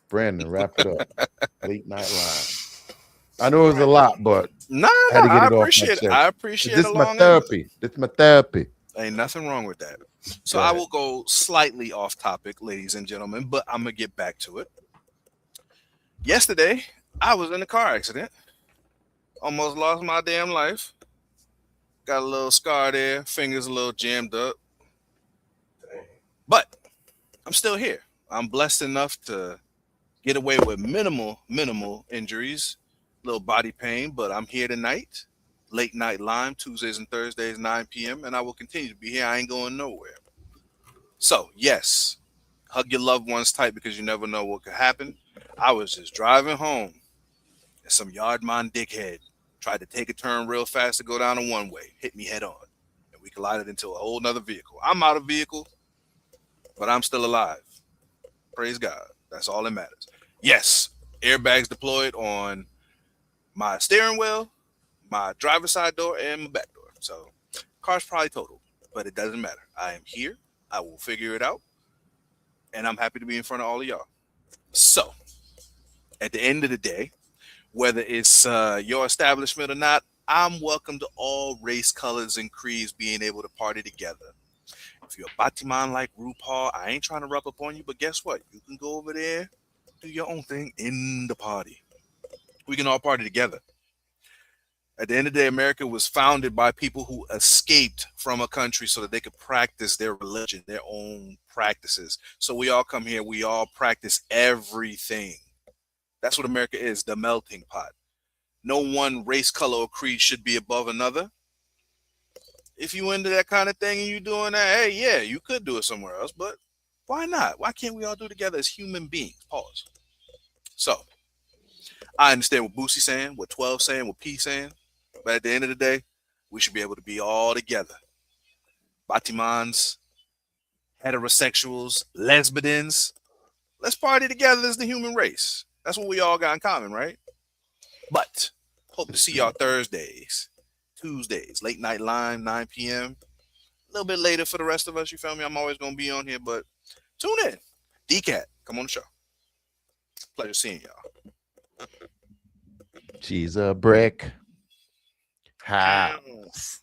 Brandon, wrap it up. Late Night Live. I know it was a lot, but I had to get it off my chest. I appreciate it. This is my therapy. This is my therapy. Ain't nothing wrong with that. So I will go slightly off topic, ladies and gentlemen, but I'm going to get back to it. Yesterday, I was in a car accident. Almost lost my damn life. Got a little scar there. Fingers a little jammed up. But I'm still here. I'm blessed enough to get away with minimal injuries, little body pain, but I'm here tonight. Late Night Lime, Tuesdays and Thursdays, 9 p.m. And I will continue to be here. I ain't going nowhere. So, yes, hug your loved ones tight because you never know what could happen. I was just driving home and some yard man dickhead tried to take a turn real fast to go down a one-way, hit me head on. And we collided into a whole nother vehicle. I'm out of vehicle, but I'm still alive. Praise God. That's all that matters. Yes, airbags deployed on my steering wheel, my driver's side door, and my back door. So, car's probably totaled, but it doesn't matter. I am here. I will figure it out. And I'm happy to be in front of all of y'all. So, at the end of the day, whether it's your establishment or not, I'm welcome to all race, colors, and creeds being able to party together. If you're a Batiman like RuPaul, I ain't trying to rub up on you, but guess what? You can go over there, do your own thing in the party. We can all party together. At the end of the day, America was founded by people who escaped from a country so that they could practice their religion, their own practices. So we all come here, we all practice everything. That's what America is, the melting pot. No one race, color, or creed should be above another. If you into that kind of thing and you doing that, hey, yeah, you could do it somewhere else, but why not? Why can't we all do it together as human beings? Pause. So, I understand what Boosie saying, what 12 saying, what P saying, but at the end of the day, we should be able to be all together. Batimans, heterosexuals, lesbians, let's party together as the human race. That's what we all got in common, right? But hope to see y'all Thursdays, Tuesdays, Late Night Lime, 9 p.m. A little bit later for the rest of us, you feel me? I'm always going to be on here, but tune in. D-Cat, come on the show. Pleasure seeing y'all. She's a brick house.